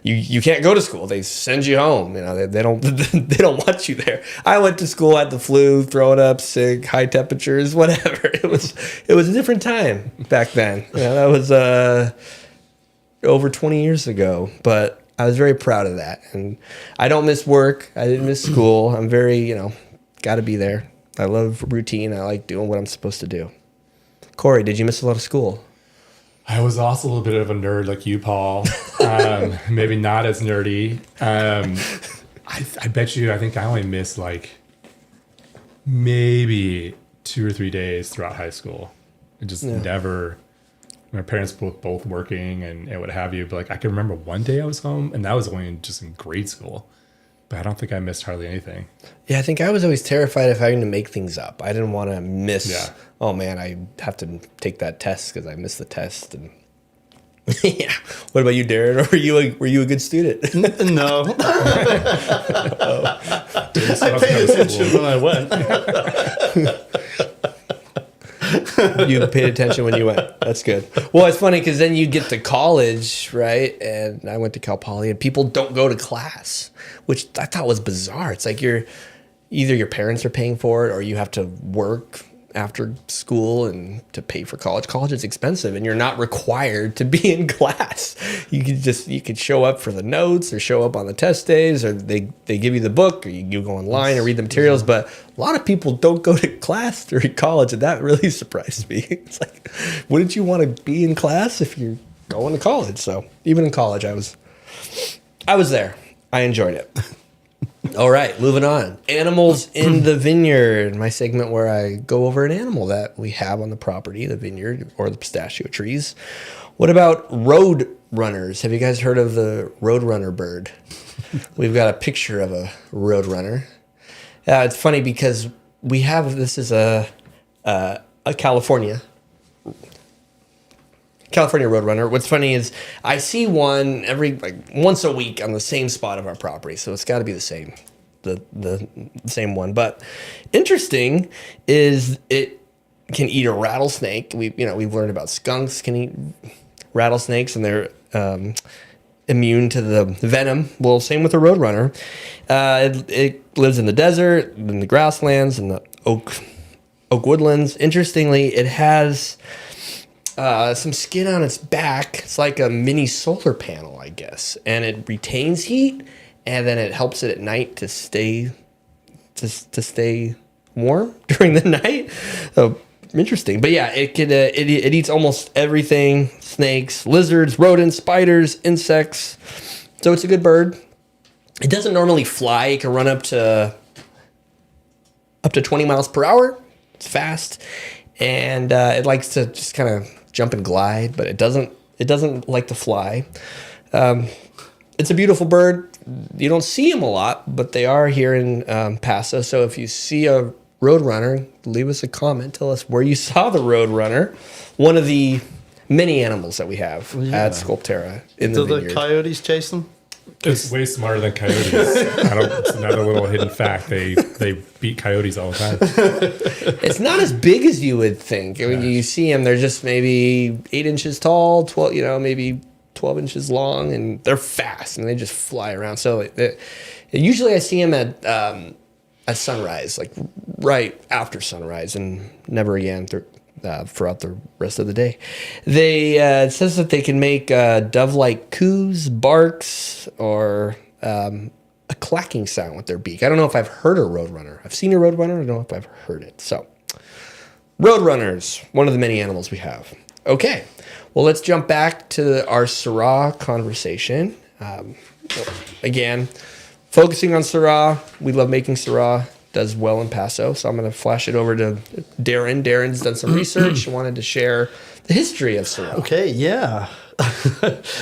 you can't go to school. They send you home. They don't they don't want you there. I went to school, had the flu, throwing up, sick, high temperatures, whatever. It was a different time back then. That was over 20 years ago. But I was very proud of that. And I don't miss work. I didn't miss school. I'm very, got to be there. I love routine. I like doing what I'm supposed to do. Kory, did you miss a lot of school?
I was also a little bit of a nerd like you, Paul. Maybe not as nerdy. I bet you, I think I only missed maybe 2 or 3 days throughout high school. I just never... My parents were both working and what have you. But I can remember one day I was home, and that was only just in grade school. But I don't think I missed hardly anything. Yeah,
I think I was always terrified of having to make things up. I didn't want to miss. Yeah. Oh man, I have to take that test because I missed the test. And yeah. What about you, Darren? Were you a good student?
No. I paid attention when I went.
You paid attention when you went. That's good. Well, it's funny because then you get to college, right? And I went to Cal Poly, and people don't go to class, which I thought was bizarre. It's like either your parents are paying for it, or you have to work after school and to pay for college. College is expensive, and you're not required to be in class. You could show up for the notes, or show up on the test days, or they give you the book, or you go online and read the materials. But a lot of people don't go to class during college, and that really surprised me. It's like, wouldn't you want to be in class if you're going to college? So even in college, I was there. I enjoyed it. All right, moving on. Animals in the vineyard, my segment where I go over an animal that we have on the property, the vineyard, or the pistachio trees. What about road runners? Have you guys heard of the roadrunner bird? We've got a picture of a roadrunner. It's funny because this is a California roadrunner. What's funny is I see one once a week on the same spot of our property, so it's got to be the same same one. But interesting is it can eat a rattlesnake. We've learned about skunks can eat rattlesnakes, and they're immune to the venom. Well, same with the roadrunner. It lives in the desert, in the grasslands, in the oak woodlands. Interestingly, it has some skin on its back. It's like a mini solar panel, I guess, and it retains heat, and then it helps it at night to stay warm during the night. So interesting, but yeah, it eats almost everything: snakes, lizards, rodents, spiders, insects. So it's a good bird. It doesn't normally fly. It can run up to 20 miles per hour. It's fast, and it likes to just kind of jump and glide, but it doesn't like to fly. It's a beautiful bird. You don't see them a lot, but they are here in Paso. So if you see a roadrunner, leave us a comment. Tell us where you saw the roadrunner. One of the many animals that we have at Sculpterra in the vineyard.
Do the coyotes chase them?
It's way smarter than coyotes. It's another little hidden fact. They beat coyotes all the time.
It's not as big as you would think. I mean, you see them; they're just maybe 8 inches tall, 12, maybe 12 inches long, and they're fast and they just fly around. So usually I see them at sunrise, like right after sunrise, and never again throughout the rest of the day. It says that they can make dove-like coos, barks, or a clacking sound with their beak. I don't know if I've heard a roadrunner. I've seen a roadrunner. I don't know if I've heard it. So, roadrunners, one of the many animals we have. Okay, well, let's jump back to our Syrah conversation. Again, focusing on Syrah. We love making Syrah. Does well in Paso, so I'm going to flash it over to Darren. Darren's done some research and wanted to share the history of Syrah.
Okay, yeah.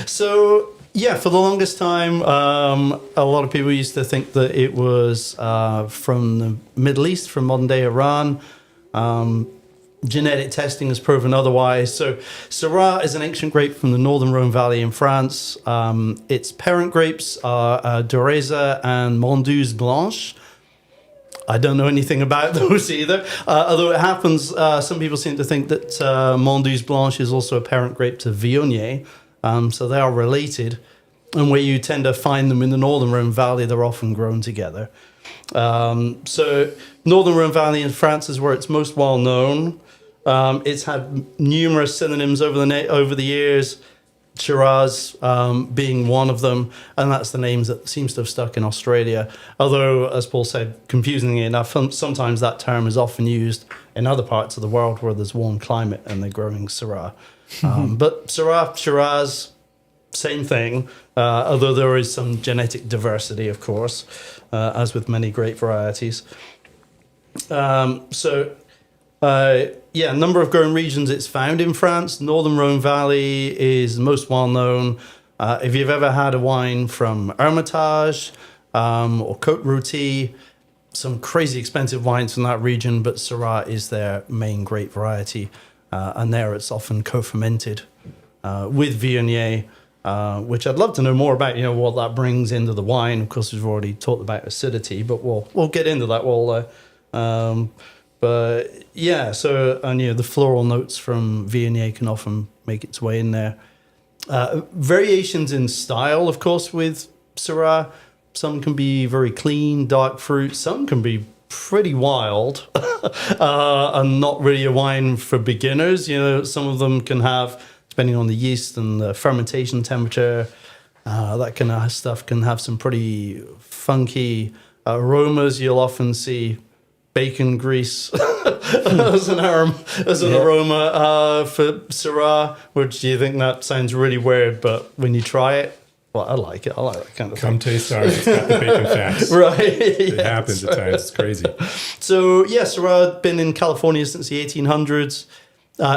So, yeah, for the longest time, a lot of people used to think that it was from the Middle East, from modern-day Iran. Genetic testing has proven otherwise. So, Syrah is an ancient grape from the northern Rhone Valley in France. Its parent grapes are Doreza and Mondeuse Blanche. I don't know anything about those either. Although it happens, some people seem to think that Mondeuse Blanche is also a parent grape to Viognier. So they are related. And where you tend to find them in the northern Rhone Valley, they're often grown together. So northern Rhone Valley in France is where it's most well known. It's had numerous synonyms over the years. Shiraz being one of them, and that's the names that seems to have stuck in Australia. Although, as Paul said, confusingly enough, sometimes that term is often used in other parts of the world where there's warm climate and they're growing Syrah. But Syrah, Shiraz, same thing, although there is some genetic diversity, of course, as with many grape varieties. Number of growing regions it's found in France. Northern Rhone Valley is most well known. If you've ever had a wine from Hermitage or Côte Rôtie, some crazy expensive wines from that region, but Syrah is their main grape variety. And there it's often co-fermented with Viognier, which I'd love to know more about, what that brings into the wine. Of course, we've already talked about acidity, but we'll get into that. But yeah, so and the floral notes from Viognier can often make its way in there. Variations in style, of course, with Syrah. Some can be very clean, dark fruit. Some can be pretty wild and not really a wine for beginners. Some of them can have, depending on the yeast and the fermentation temperature, that kind of stuff can have some pretty funky aromas. You'll often see bacon grease as an aroma for Syrah, which you think that sounds really weird, but when you try it, well, I like it. I like that kind of
Come
thing.
taste ours. It's got the bacon fats.
Right.
It happens at times. It's crazy.
So, yeah, Syrah been in California since the 1800s.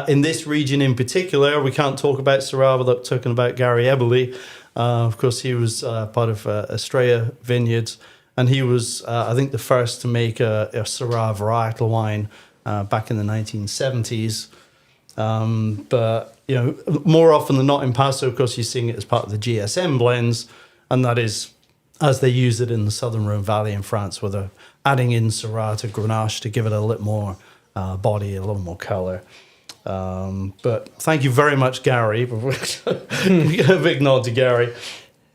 In this region in particular, we can't talk about Syrah without talking about Gary Eberle. Of course, he was part of Estrella Vineyards, and he was, I think, the first to make a Syrah varietal wine back in the 1970s. But more often than not in Paso, of course, you're seeing it as part of the GSM blends, and that is as they use it in the Southern Rhone Valley in France, where they're adding in Syrah to Grenache to give it a little more body, a little more color. But thank you very much, Gary. A big nod to Gary.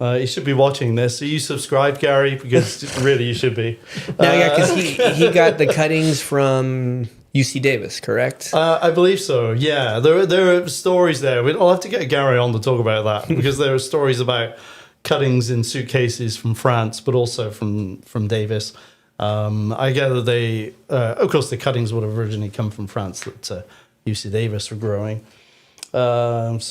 You should be watching this. Are you subscribed, Gary? Because really, you should be.
No, yeah, because he got the cuttings from UC Davis, correct?
I believe so. Yeah, there are stories there. I'll have to get Gary on to talk about that because there are stories about cuttings in suitcases from France, but also from Davis. I gather they, of course, the cuttings would have originally come from France that UC Davis were growing. But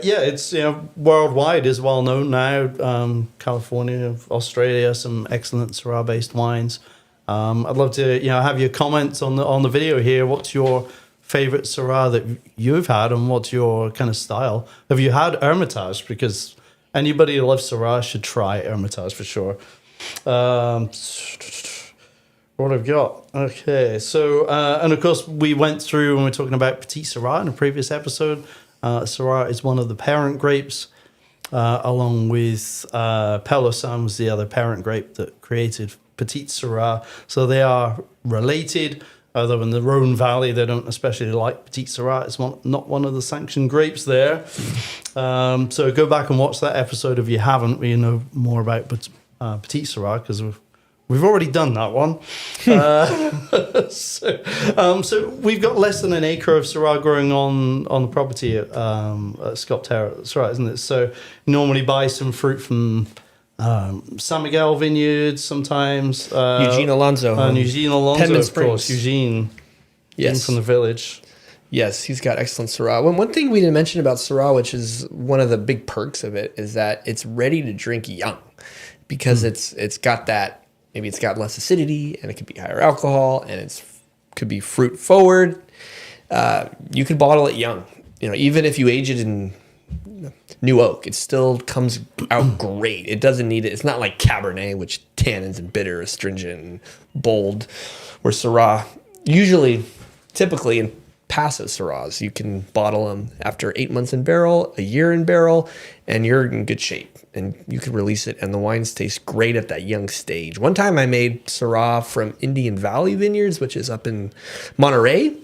yeah, it's worldwide is well known now. California, Australia, some excellent Syrah-based wines. I'd love to have your comments on the video here. What's your favorite Syrah that you've had, and what's your kind of style? Have you had Hermitage? Because anybody who loves Syrah should try Hermitage for sure. What I've got. Okay, so and of course we went through when we were talking about Petit Syrah in a previous episode. Syrah is one of the parent grapes, along with Pelosin was the other parent grape that created Petit Syrah. So they are related, although in the Rhone Valley they don't especially like Petit Syrah. It's not one of the sanctioned grapes there. So go back and watch that episode if you haven't, where you know more about Petit Syrah, because we've already done that one. So we've got less than an acre of Syrah growing on the property at Sculpterra. That's right, isn't it? So normally buy some fruit from San Miguel vineyards sometimes.
Eugene Alonso.
Eugene Alonso,
Penman
of
Springs.
course. Eugene from the village.
Yes, he's got excellent Syrah. One thing we didn't mention about Syrah, which is one of the big perks of it, is that it's ready to drink young, because it's got that. Maybe it's got less acidity, and it could be higher alcohol, and it could be fruit forward. You could bottle it young. Even if you age it in new oak, it still comes out great. It doesn't need it. It's not like Cabernet, which tannins and bitter, astringent, and bold. Where Syrah, typically in Paso Syrahs, you can bottle them after 8 months in barrel, a year in barrel, and you're in good shape. And you can release it, and the wines taste great at that young stage. One time I made Syrah from Indian Valley Vineyards, which is up in Monterey,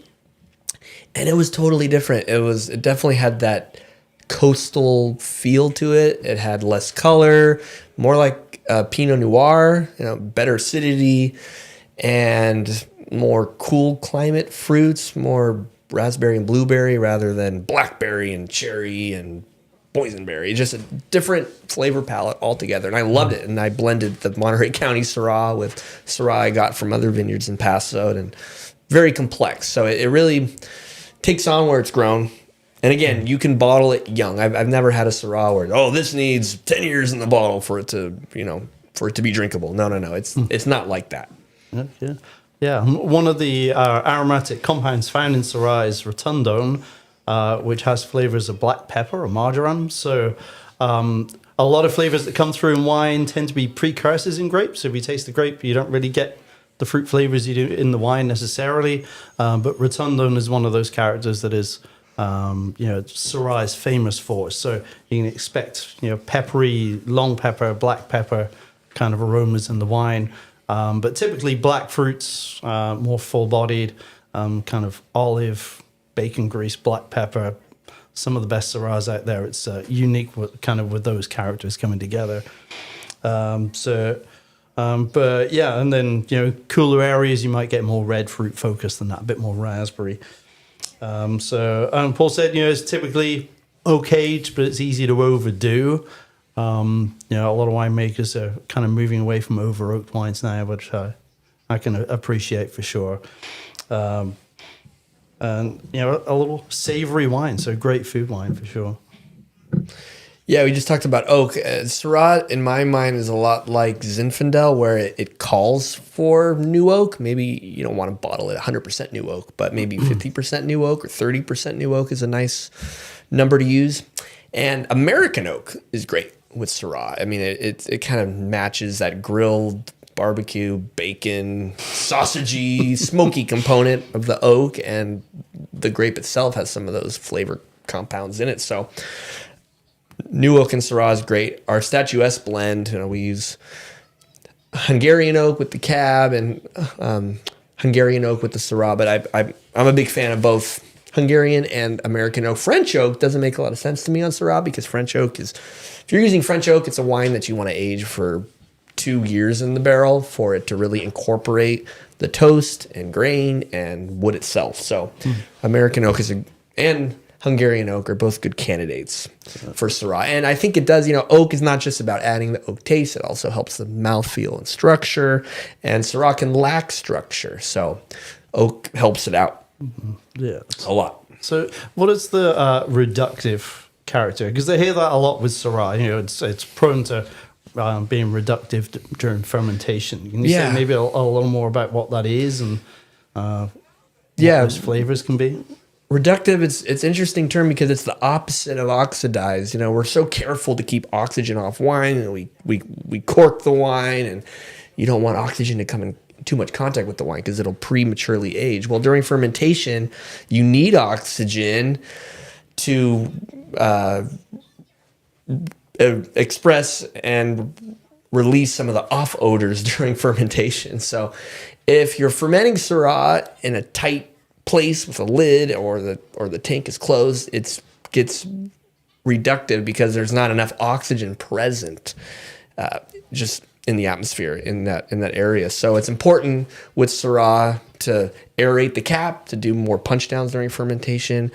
and it was totally different. It definitely had that coastal feel to it. It had less color, more like Pinot Noir, better acidity, and more cool climate fruits, more raspberry and blueberry rather than blackberry and cherry and boysenberry. Just a different flavor palette altogether, and I loved it. And I blended the Monterey County Syrah with Syrah I got from other vineyards in Paso, and very complex. So it really takes on where it's grown. And again, you can bottle it young. I've never had a Syrah where this needs 10 years in the bottle for it to be drinkable. No. It's not like that.
Yeah. One of the aromatic compounds found in Syrah is rotundone, which has flavors of black pepper or marjoram. So a lot of flavors that come through in wine tend to be precursors in grapes. So if you taste the grape, you don't really get the fruit flavors you do in the wine necessarily. But rotundone is one of those characters that is, Syrah is famous for. So you can expect, peppery, long pepper, black pepper kind of aromas in the wine. But typically black fruits, more full-bodied, kind of olive, bacon grease, black pepper. Some of the best Syrahs out there. It's unique with those characters coming together. But yeah, and then, cooler areas, you might get more red fruit focus than that, a bit more raspberry. Paul said, it's typically oak aged, but it's easy to overdo. A lot of winemakers are kind of moving away from over oaked wines now, which I can appreciate for sure. And a little savory wine, so great food wine for sure.
Yeah, we just talked about oak. Syrah, in my mind, is a lot like Zinfandel, where it calls for new oak. Maybe you don't want to bottle it 100% new oak, but maybe 50% new oak or 30% new oak is a nice number to use. And American oak is great with Syrah. I mean, it kind of matches that grilled barbecue, bacon, sausagey, smoky component of the oak, and the grape itself has some of those flavor compounds in it. So new oak and Syrah is great. Our statuesque blend, we use Hungarian oak with the cab and Hungarian oak with the Syrah, but I'm a big fan of both Hungarian and American oak. French oak doesn't make a lot of sense to me on Syrah because French oak if you're using French oak, it's a wine that you want to age for 2 years in the barrel for it to really incorporate the toast and grain and wood itself. So American oak and Hungarian oak are both good candidates for Syrah. And I think it does, oak is not just about adding the oak taste. It also helps the mouthfeel and structure. And Syrah can lack structure. So oak helps it out.
Yeah.
A lot.
So what is the reductive character? Because I hear that a lot with Syrah. It's prone to being reductive during fermentation. Can you say maybe a little more about what that is and what those flavors can be?
Reductive, it's an interesting term because it's the opposite of oxidized. We're so careful to keep oxygen off wine, and we cork the wine, and you don't want oxygen to come in too much contact with the wine because it'll prematurely age. Well, during fermentation, you need oxygen to express and release some of the off odors during fermentation. So if you're fermenting Syrah in a tight place with a lid or the tank is closed, it gets reductive because there's not enough oxygen present just in the atmosphere in that area. So it's important with Syrah to aerate the cap, to do more punch downs during fermentation,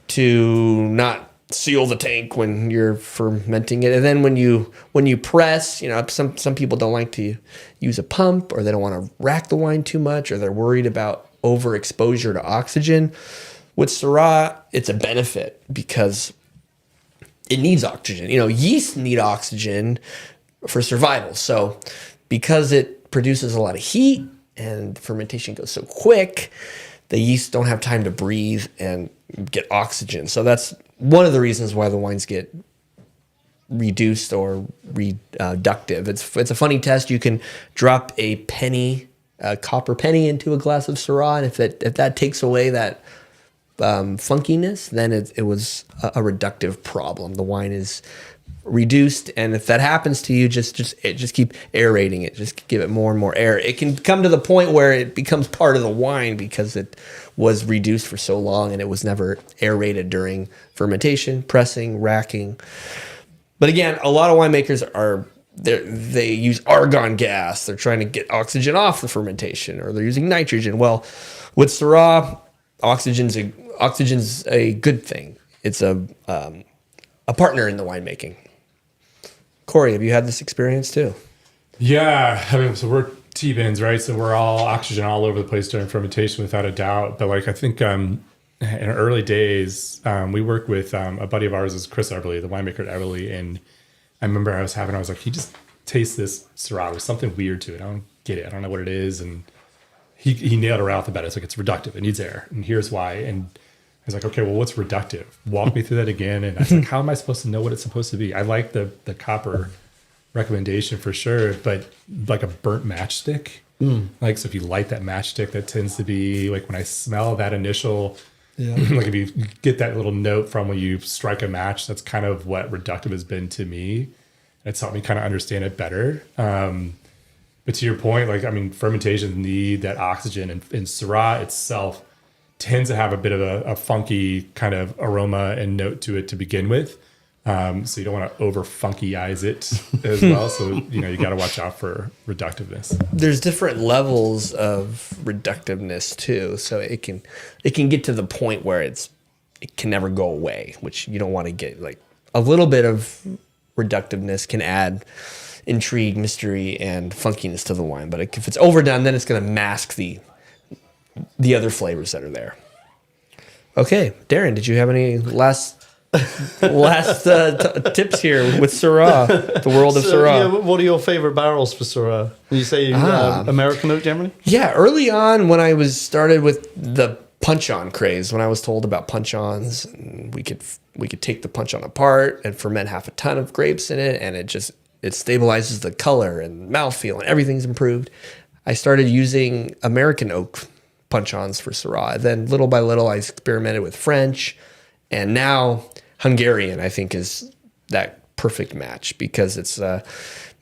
to not seal the tank when you're fermenting it. And then when you press, some people don't like to use a pump, or they don't want to rack the wine too much, or they're worried about overexposure to oxygen. With Syrah, it's a benefit because it needs oxygen. Yeast need oxygen for survival. So because it produces a lot of heat and fermentation goes so quick, the yeast don't have time to breathe and get oxygen. So that's one of the reasons why the wines get reduced or reductive. It's a funny test. You can drop a copper penny into a glass of Syrah, and if that takes away that funkiness, then it was a reductive problem. The wine is reduced, and if that happens to you, just keep aerating it. Just give it more and more air. It can come to the point where it becomes part of the wine because it was reduced for so long and it was never aerated during fermentation, pressing, racking. But again, a lot of winemakers they use argon gas. They're trying to get oxygen off the fermentation, or they're using nitrogen. Well, with Syrah, oxygen's a good thing. It's a partner in the winemaking. Kory, have you had this experience too?
Yeah, so we're T-bins, right? So we're all oxygen all over the place during fermentation, without a doubt. But I think in early days, we worked with a buddy of ours, is Chris Everly, the winemaker at Everly, and I remember I was like, he just tastes this Syrah. There's something weird to it. I don't get it. I don't know what it is. And he nailed it right off the bat. It's like, it's reductive. It needs air. And here's why. And I was like, okay, well, what's reductive? Walk me through that again. And I was like, how am I supposed to know what it's supposed to be? I like the copper recommendation for sure, but like a burnt matchstick. So if you light that matchstick, that tends to be like, when I smell that initial, like if you get that little note from when you strike a match, that's kind of what reductive has been to me. It's helped me kind of understand it better. But to your point, like, I mean, fermentations need that oxygen, and Syrah itself tends to have a bit of a funky kind of aroma and note to it to begin with. So you don't want to over funkyize it as well. So, you know, you got to watch out for reductiveness.
There's different levels of reductiveness too. So it can get to the point where it can never go away, which you don't want to get. Like a little bit of reductiveness can add intrigue, mystery, and funkiness to the wine. But if it's overdone, then it's going to mask the other flavors that are there. Okay, Darren, did you have any last tips here with Syrah, the world of Syrah?
Yeah, what are your favorite barrels for Syrah? You say American oak generally?
Yeah, early on when I was started with the punch-on craze, when I was told about punch-ons, we could take the punch-on apart and ferment half a ton of grapes in it, and it stabilizes the color and mouthfeel and everything's improved. I started using American oak punch-ons for Syrah. Then little by little, I experimented with French, and now Hungarian, I think, is that perfect match because it's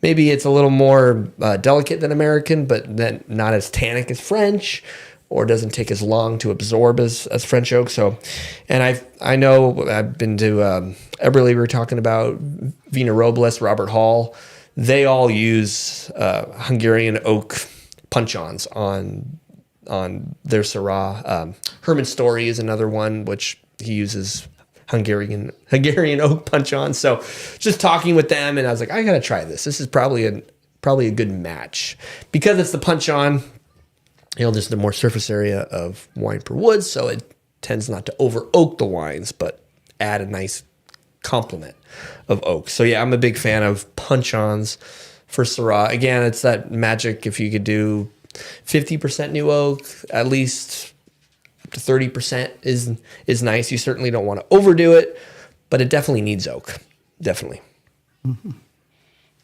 maybe it's a little more delicate than American, but then not as tannic as French, or doesn't take as long to absorb as French oak. So, and I know I've been to Eberly. We were talking about Vina Robles, Robert Hall. They all use Hungarian oak punch-ons on their Syrah. Herman Story is another one which he uses Hungarian oak punch-on. So, just talking with them, and I was like, I gotta try this. This is probably a good match because it's the punch-on. You know, there's the more surface area of wine per wood, so it tends not to over oak the wines, but add a nice complement of oak. So yeah, I'm a big fan of punch-ons for Syrah. Again, it's that magic. If you could do 50% new oak, at least up to 30% is nice. You certainly don't want to overdo it, but it definitely needs oak. Definitely.
Mm-hmm.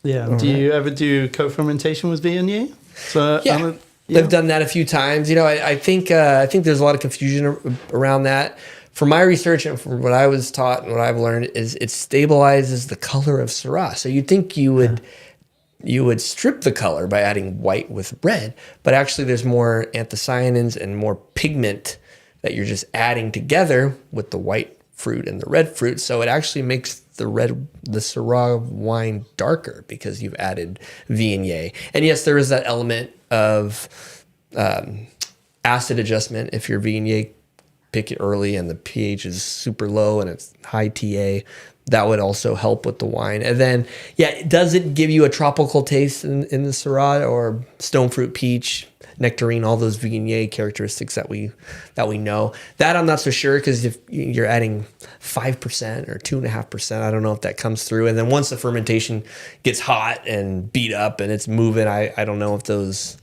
Yeah. Do you ever do co-fermentation with Viognier? So
yeah. I've done that a few times. You know, I think there's a lot of confusion around that. From my research and from what I was taught and what I've learned is it stabilizes the color of Syrah. So you'd think you would strip the color by adding white with red, but actually there's more anthocyanins and more pigment that you're just adding together with the white fruit and the red fruit. So it actually makes the Syrah wine darker because you've added Viognier. And yes, there is that element of acid adjustment. If your Viognier pick it early and the pH is super low and it's high TA, that would also help with the wine. And then, yeah, does it give you a tropical taste in the Syrah or stone fruit, peach, nectarine, all those Viognier characteristics that we know? That I'm not so sure because if you're adding 5% or 2.5%, I don't know if that comes through. And then once the fermentation gets hot and beat up and it's moving, I don't know if those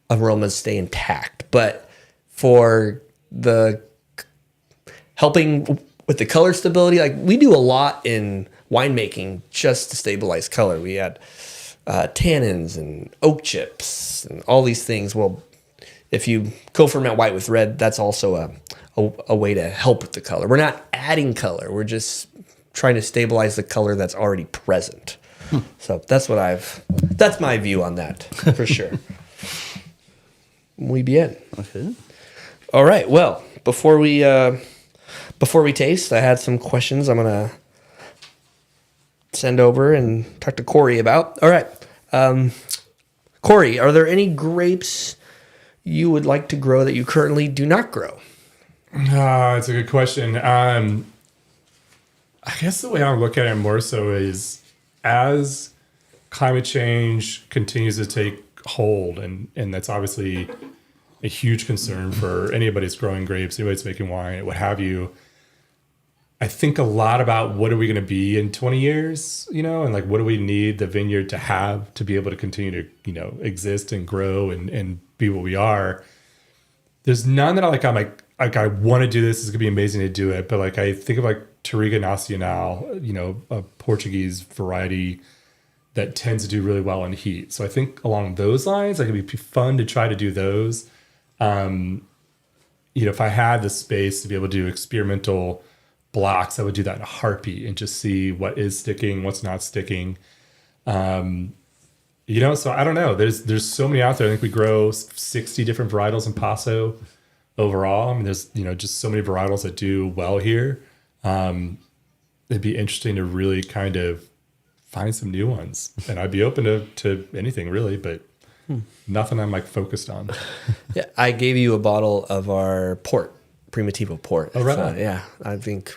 aromas stay intact. But for the helping with the color stability, like we do a lot in winemaking just to stabilize color. We add tannins and oak chips and all these things. Well, if you co-ferment white with red, that's also a way to help with the color. We're not adding color. We're just trying to stabilize the color that's already present. So that's my view on that for sure. Muy bien.
Okay.
All right. Well, before we taste, I had some questions I'm going to send over and talk to Kory about. All right. Kory, are there any grapes you would like to grow that you currently do not grow?
It's a good question. I guess the way I look at it more so is as climate change continues to take hold, and that's obviously a huge concern for anybody that's growing grapes, anybody that's making wine, what have you. I think a lot about what are we going to be in 20 years, you know, and like what do we need the vineyard to have to be able to continue to, you know, exist and grow and be what we are. There's none that I'm like I want to do this. It's going to be amazing to do it. But like I think of like Touriga Nacional, you know, a Portuguese variety that tends to do really well in heat. So I think along those lines, like it'd be fun to try to do those. You know, if I had the space to be able to do experimental blocks, I would do that in a heartbeat and just see what is sticking, what's not sticking. You So I don't know. There's so many out there. I think we grow 60 different varietals in Paso overall. I mean, there's just so many varietals that do well here. It'd be interesting to really kind of find some new ones, and I'd be open to anything really, but nothing I'm like focused on.
Yeah, I gave you a bottle of our port, Primitivo port.
Oh, right on.
Yeah, I think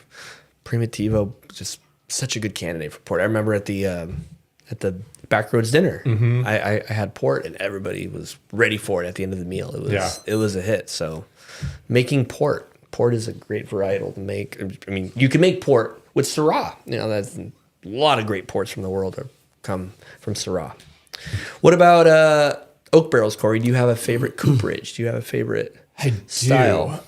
Primitivo just such a good candidate for port. I remember at the Backroads dinner, I had port, and everybody was ready for it at the end of the meal. It was a hit. So making port is a great varietal to make. I mean, you can make port with Syrah. That's a lot of great ports from the world come from Syrah. What about oak barrels, Kory? Do you have a favorite cooperage? Do you have a favorite style?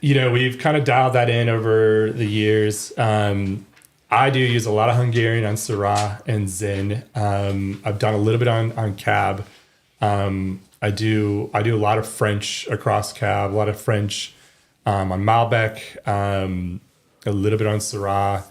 We've kind of dialed that in over the years. I do use a lot of Hungarian on Syrah and Zin. I've done a little bit on Cab. I do a lot of French across Cab, a lot of French on Malbec, a little bit on Syrah.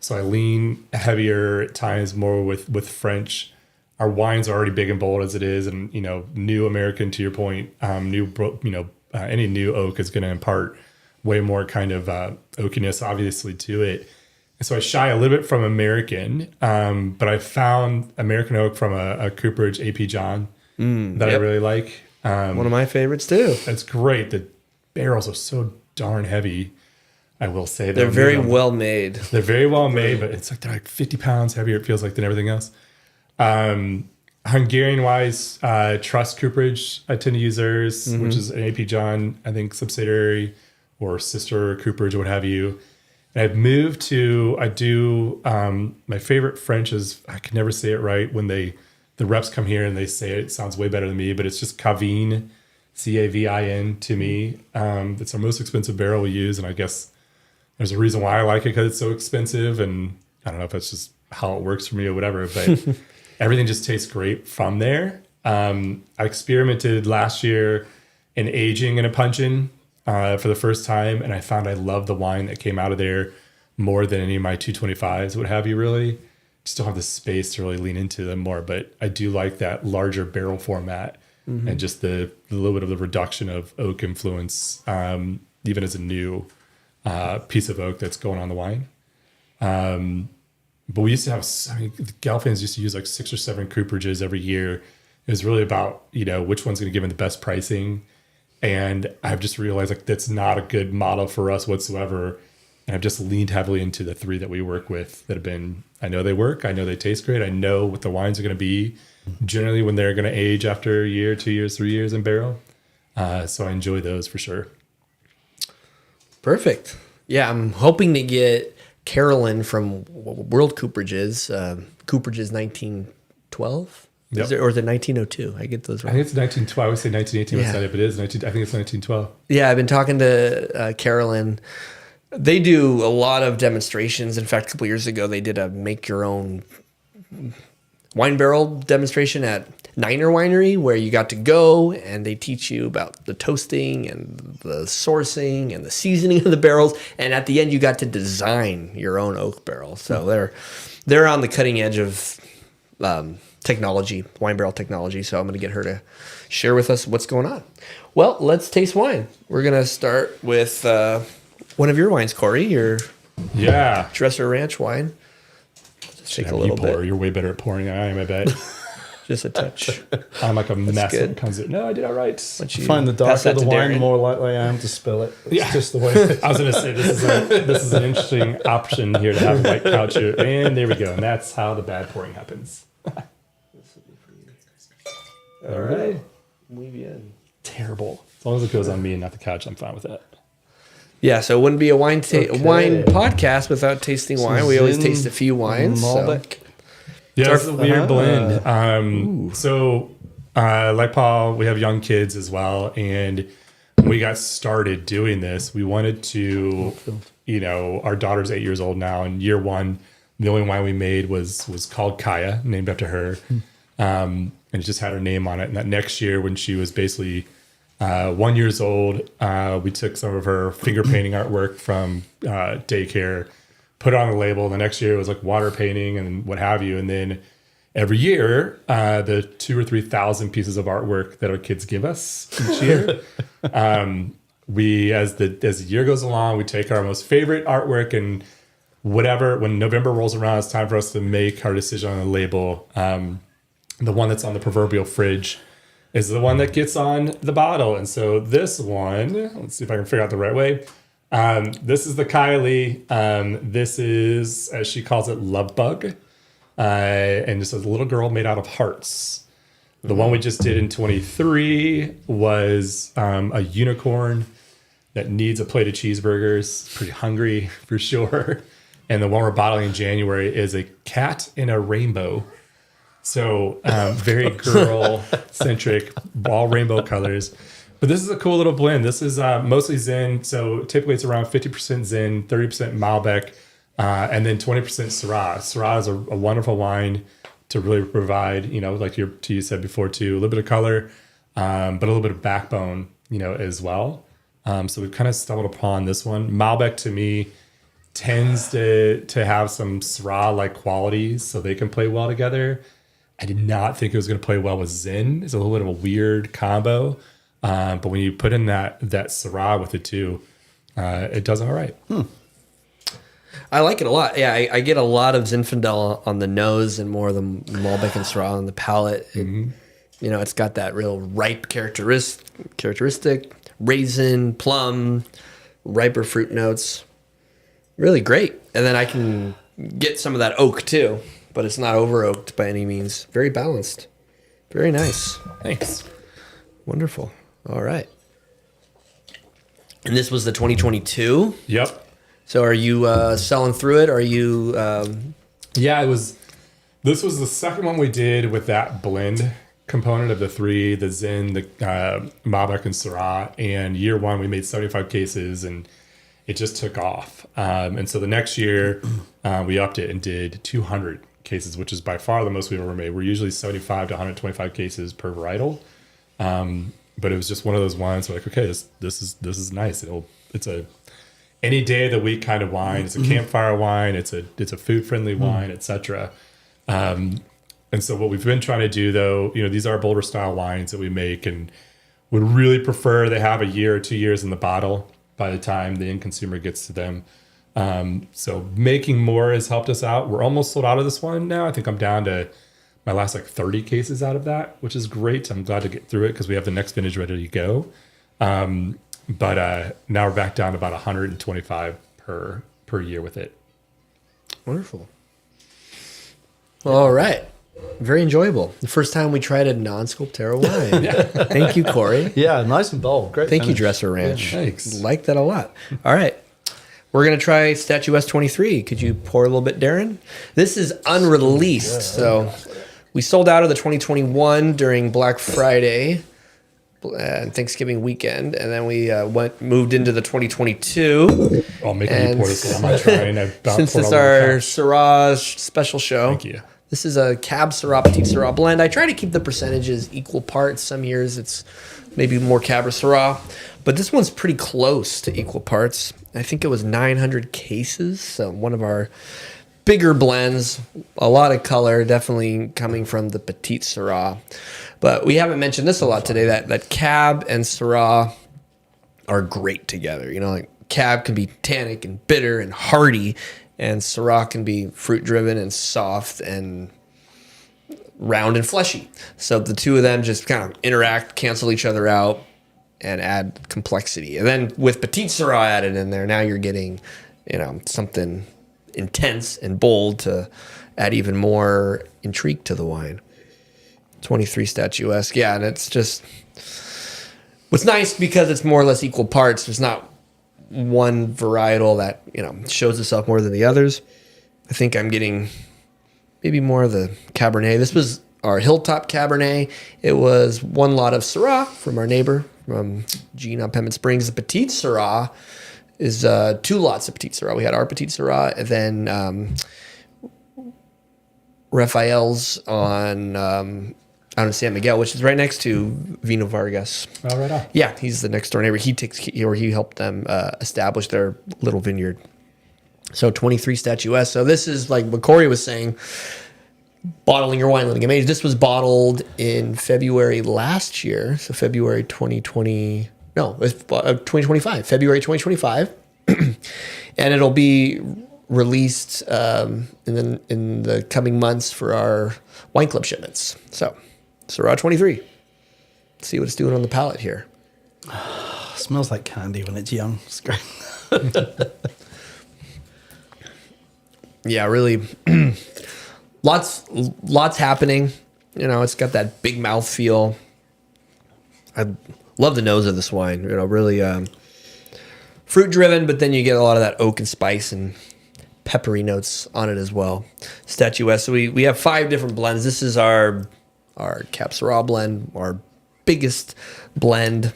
So I lean heavier at times, more with French. Our wines are already big and bold as it is, and new American, to your point, any new oak is going to impart way more kind of oakiness, obviously, to it. And so I shy a little bit from American, but I found American oak from a cooperage, AP John, that I really like.
One of my favorites too.
It's great. The barrels are so darn heavy. I will say
they're very well made.
They're very well made, but it's like they're like 50 pounds heavier. It feels like than everything else. Hungarian wise, Trust Cooperage, I tend to use theirs, which is an AP John, I think, subsidiary or sister cooperage or what have you. And I've moved to, my favorite French is, I can never say it right when the reps come here and they say it sounds way better than me, but it's just Cavin, Cavin to me. It's our most expensive barrel we use, and I guess there's a reason why I like it, because it's so expensive, and I don't know if that's just how it works for me or whatever, but everything just tastes great from there. I experimented last year in aging in a puncheon for the first time, and I found I love the wine that came out of there more than any of my 225s would have you really. Just don't have the space to really lean into them more, but I do like that larger barrel format and just the little bit of the reduction of oak influence, even as a new piece of oak that's going on the wine. But we used to have, the Galfans used to use like 6 or 7 cooperages every year. It was really about, which one's going to give them the best pricing. And I've just realized like that's not a good model for us whatsoever. And I've just leaned heavily into the 3 that we work with that have been, I know they work, I know they taste great, I know what the wines are going to be generally when they're going to age after a year, 2 years, 3 years in barrel. So I enjoy those for sure.
Perfect. Yeah, I'm hoping to get Carolyn from World Cooperages, Cooperages 1912.
Yep.
Or is it 1902? I get those wrong.
I think it's 1912. I would say 1918 was it, but it is 19. I think it's 1912.
Yeah, I've been talking to Carolyn. They do a lot of demonstrations. In fact, a couple years ago, they did a make your own wine barrel demonstration at Niner Winery, where you got to go and they teach you about the toasting and the sourcing and the seasoning of the barrels. And at the end, you got to design your own oak barrel. So they're on the cutting edge of technology, wine barrel technology. So I'm going to get her to share with us what's going on. Well, let's taste wine. We're going to start with one of your wines, Kory, your Dresser Ranch wine. Just take a little bit.
You're way better at pouring than I am, I bet.
Just a touch.
I'm like a mess when it comes to, no, I did all right.
I find the darker the wine, the more likely I am to spill it. It's just the way
I was going to say, this is an interesting option here to have a white couch here. And there we go. And that's how the bad pouring happens.
All right. Muy bien.
Terrible. As long as it goes on me and not the couch, I'm fine with that.
Yeah, so it wouldn't be a wine podcast without tasting wine. We always taste a few wines.
Malbec.
Yeah, it's a weird blend. So, like Paul, we have young kids as well. And when we got started doing this, we wanted to, our daughter's 8 years old now. And year one, the only wine we made was called Kaya, named after her. And it just had her name on it. And that next year, when she was basically 1 year old, we took some of her finger painting artwork from daycare, put it on the label. The next year it was like water painting and what have you. And then every year, the 2,000 or 3,000 pieces of artwork that our kids give us each year, we, as the year goes along, we take our most favorite artwork and whatever, when November rolls around, it's time for us to make our decision on the label. The one that's on the proverbial fridge is the one that gets on the bottle. And so this one, let's see if I can figure out the right way. This is the Kylie. This is, as she calls it, Love Bug. And this is a little girl made out of hearts. The one we just did in 23 was a unicorn that needs a plate of cheeseburgers. Pretty hungry for sure. And the one we're bottling in January is a cat in a rainbow. So very girl-centric, all rainbow colors. But this is a cool little blend. This is mostly Zin. So typically it's around 50% Zin, 30% Malbec, and then 20% Syrah. Syrah is a wonderful wine to really provide, like you said before too, a little bit of color, but a little bit of backbone, as well. So we've kind of stumbled upon this one. Malbec to me tends to have some Syrah-like qualities, so they can play well together. I did not think it was going to play well with Zin. It's a little bit of a weird combo. But when you put in that Syrah with it too, it does all right.
I like it a lot. Yeah, I get a lot of Zinfandel on the nose and more of the Malbec and Syrah on the palate. Mm-hmm. It's got that real ripe characteristic, raisin, plum, riper fruit notes. Really great. And then I can get some of that oak too, but it's not over oaked by any means. Very balanced. Very nice.
Thanks.
Wonderful. All right. And this was the 2022?
Yep.
So are you selling through it? Are you...
Yeah, this was the second one we did with that blend component of the three, the Zin, the Malbec, and Syrah. And year one, we made 75 cases, and it just took off. And so the next year, we upped it and did 200 cases, which is by far the most we've ever made. We're usually 75 to 125 cases per varietal. But it was just one of those wines where like, okay, this is nice. It's a any day of the week kind of wine. It's a campfire wine. It's a food friendly wine, etc. And so what we've been trying to do though, these are bolder style wines that we make, and would really prefer they have a year or 2 years in the bottle by the time the end consumer gets to them. So making more has helped us out. We're almost sold out of this one now. I think I'm down to my last 30 cases out of that, which is great. I'm glad to get through it because we have the next vintage ready to go. But now we're back down to about 125 per year with it.
Wonderful. All right. Very enjoyable. The first time we tried a non-Sculpterra wine. Yeah. Thank you, Kory.
Yeah, nice and bold. Great.
Thank you, Dresser Ranch.
Yeah, thanks.
Like that a lot. All right. We're going to try Statuesque 23. Could you pour a little bit, Darren? This is unreleased, so we sold out of the 2021 during Black Friday and Thanksgiving weekend, and then we moved into the 2022.
I'll make you pour this. I'm not trying.
Since it's our Syrah special show.
Thank you.
This is a Cab Syrah, Petite Syrah blend. I try to keep the percentages equal parts. Some years it's maybe more Cab or Syrah, but this one's pretty close to equal parts. I think it was 900 cases, so one of our bigger blends. A lot of color, definitely coming from the Petite Syrah. But we haven't mentioned this a lot today, that Cab and Syrah are great together. Like Cab can be tannic and bitter and hearty, and Syrah can be fruit-driven and soft and round and fleshy. So the two of them just kind of interact, cancel each other out, and add complexity. And then with Petite Syrah added in there, now you're getting, something intense and bold to add even more intrigue to the wine. 23 Statuesque. Yeah, and it's just... What's nice because it's more or less equal parts. There's not one varietal that shows itself more than the others. I think I'm getting maybe more of the Cabernet. This was our Hilltop Cabernet. It was one lot of Syrah from our neighbor, from Gene on Pemmon Springs. The Petite Syrah is 2 lots of Petite Syrah. We had our Petite Syrah, and then Raphael's on out in San Miguel, which is right next to Vino Vargas.
Oh, right on.
Yeah, he's the next door neighbor. He helped them establish their little vineyard. So 23 Statuesque. So this is like what Kory was saying. bottling your wine, letting it age. This was bottled in February last year, so February 2020. No, it was 2025, February 2025, and it'll be released in the coming months for our wine club shipments. So, Syrah 23. Let's see what it's doing on the palate here.
Smells like candy when it's young. It's great.
Yeah, really, lots happening. You know, it's got that big mouth feel. I love the nose of this wine. You know, really fruit driven, but then you get a lot of that oak and spice and peppery notes on it as well. Statuesque. So we have 5 different blends. This is our Cab Syrah blend, our biggest blend.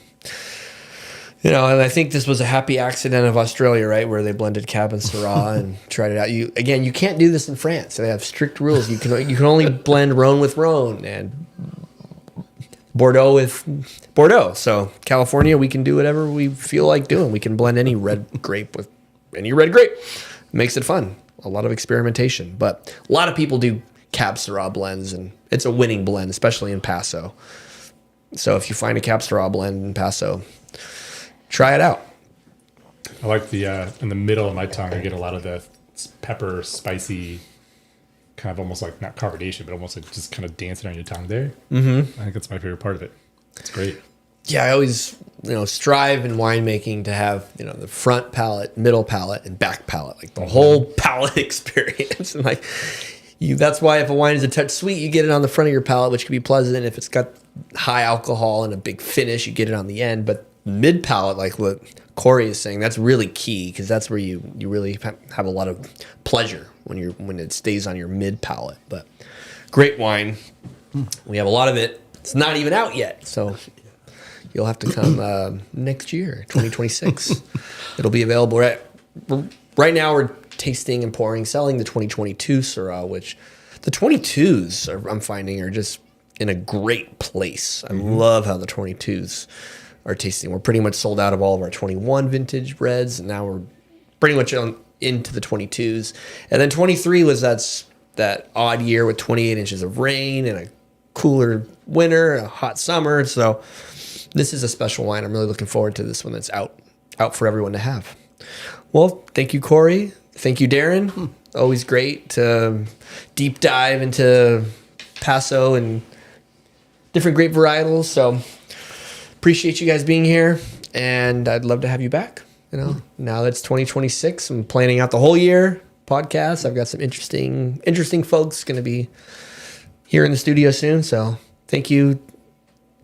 You know, and I think this was a happy accident of Australia, right, where they blended Cab and Syrah and tried it out. You can't do this in France. They have strict rules. You can only blend Rhone with Rhone and Bordeaux with Bordeaux. So California, we can do whatever we feel like doing. We can blend any red grape with any red grape. Makes it fun. A lot of experimentation, but a lot of people do Cab Syrah blends, and it's a winning blend, especially in Paso. So if you find a Cab Syrah blend in Paso, try it out.
I like the in the middle of my tongue, I get a lot of the pepper, spicy, kind of almost like not carbonation, but almost like just kind of dancing on your tongue there. Mm-hmm. I think that's my favorite part of it. It's great.
Yeah, I always strive in winemaking to have the front palate, middle palate, and back palate, like the whole palate experience. And that's why if a wine is a touch sweet, you get it on the front of your palate, which can be pleasant. If it's got high alcohol and a big finish, you get it on the end. But mid palate, like what Kory is saying, that's really key, because that's where you really have a lot of pleasure when it stays on your mid palate. But great wine. We have a lot of it. It's not even out yet, so you'll have to come next year, 2026. It'll be available. Right now we're tasting and selling the 2022 Syrah, which the 22s I'm finding are just in a great place. I love how the 22s are tasting. We're pretty much sold out of all of our 21 vintage reds, and now we're pretty much into the 22s. And then 23 was that odd year with 28 inches of rain and a cooler winter, a hot summer. So this is a special wine. I'm really looking forward to this one that's out for everyone to have. Well, thank you, Kory. Thank you, Darren. Always great to deep dive into Paso and different grape varietals. So appreciate you guys being here, and I'd love to have you back. Now that it's 2026, I'm planning out the whole year podcast. I've got some interesting folks going to be here in the studio soon. So thank you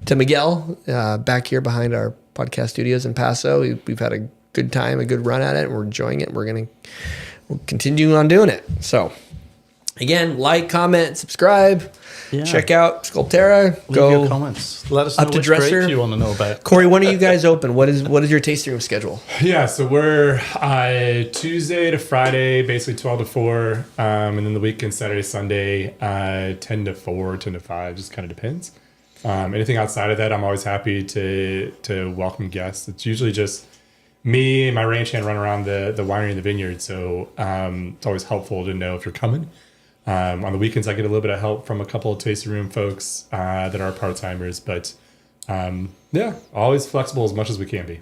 to Miguel back here behind our podcast studios in Paso. We've had a good time, a good run at it, and we're enjoying it. We'll continue on doing it. So again, like, comment, subscribe. Yeah. Check out Sculpterra.
Leave your comments. Let us know which grape you want to know about.
Kory, when are you guys open? What is your tasting room schedule?
Yeah, so we're Tuesday to Friday, basically 12 to 4, and then the weekend, Saturday, Sunday, 10 to 4, 10 to 5, just kind of depends. Anything outside of that, I'm always happy to welcome guests. It's usually just me and my ranch hand run around the winery and the vineyard, so it's always helpful to know if you're coming. On the weekends, I get a little bit of help from a couple of tasting room folks that are part-timers, but always flexible as much as we can be.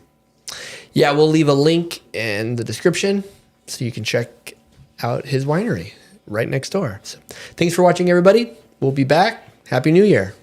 Yeah, we'll leave a link in the description so you can check out his winery right next door. So, thanks for watching, everybody. We'll be back. Happy New Year.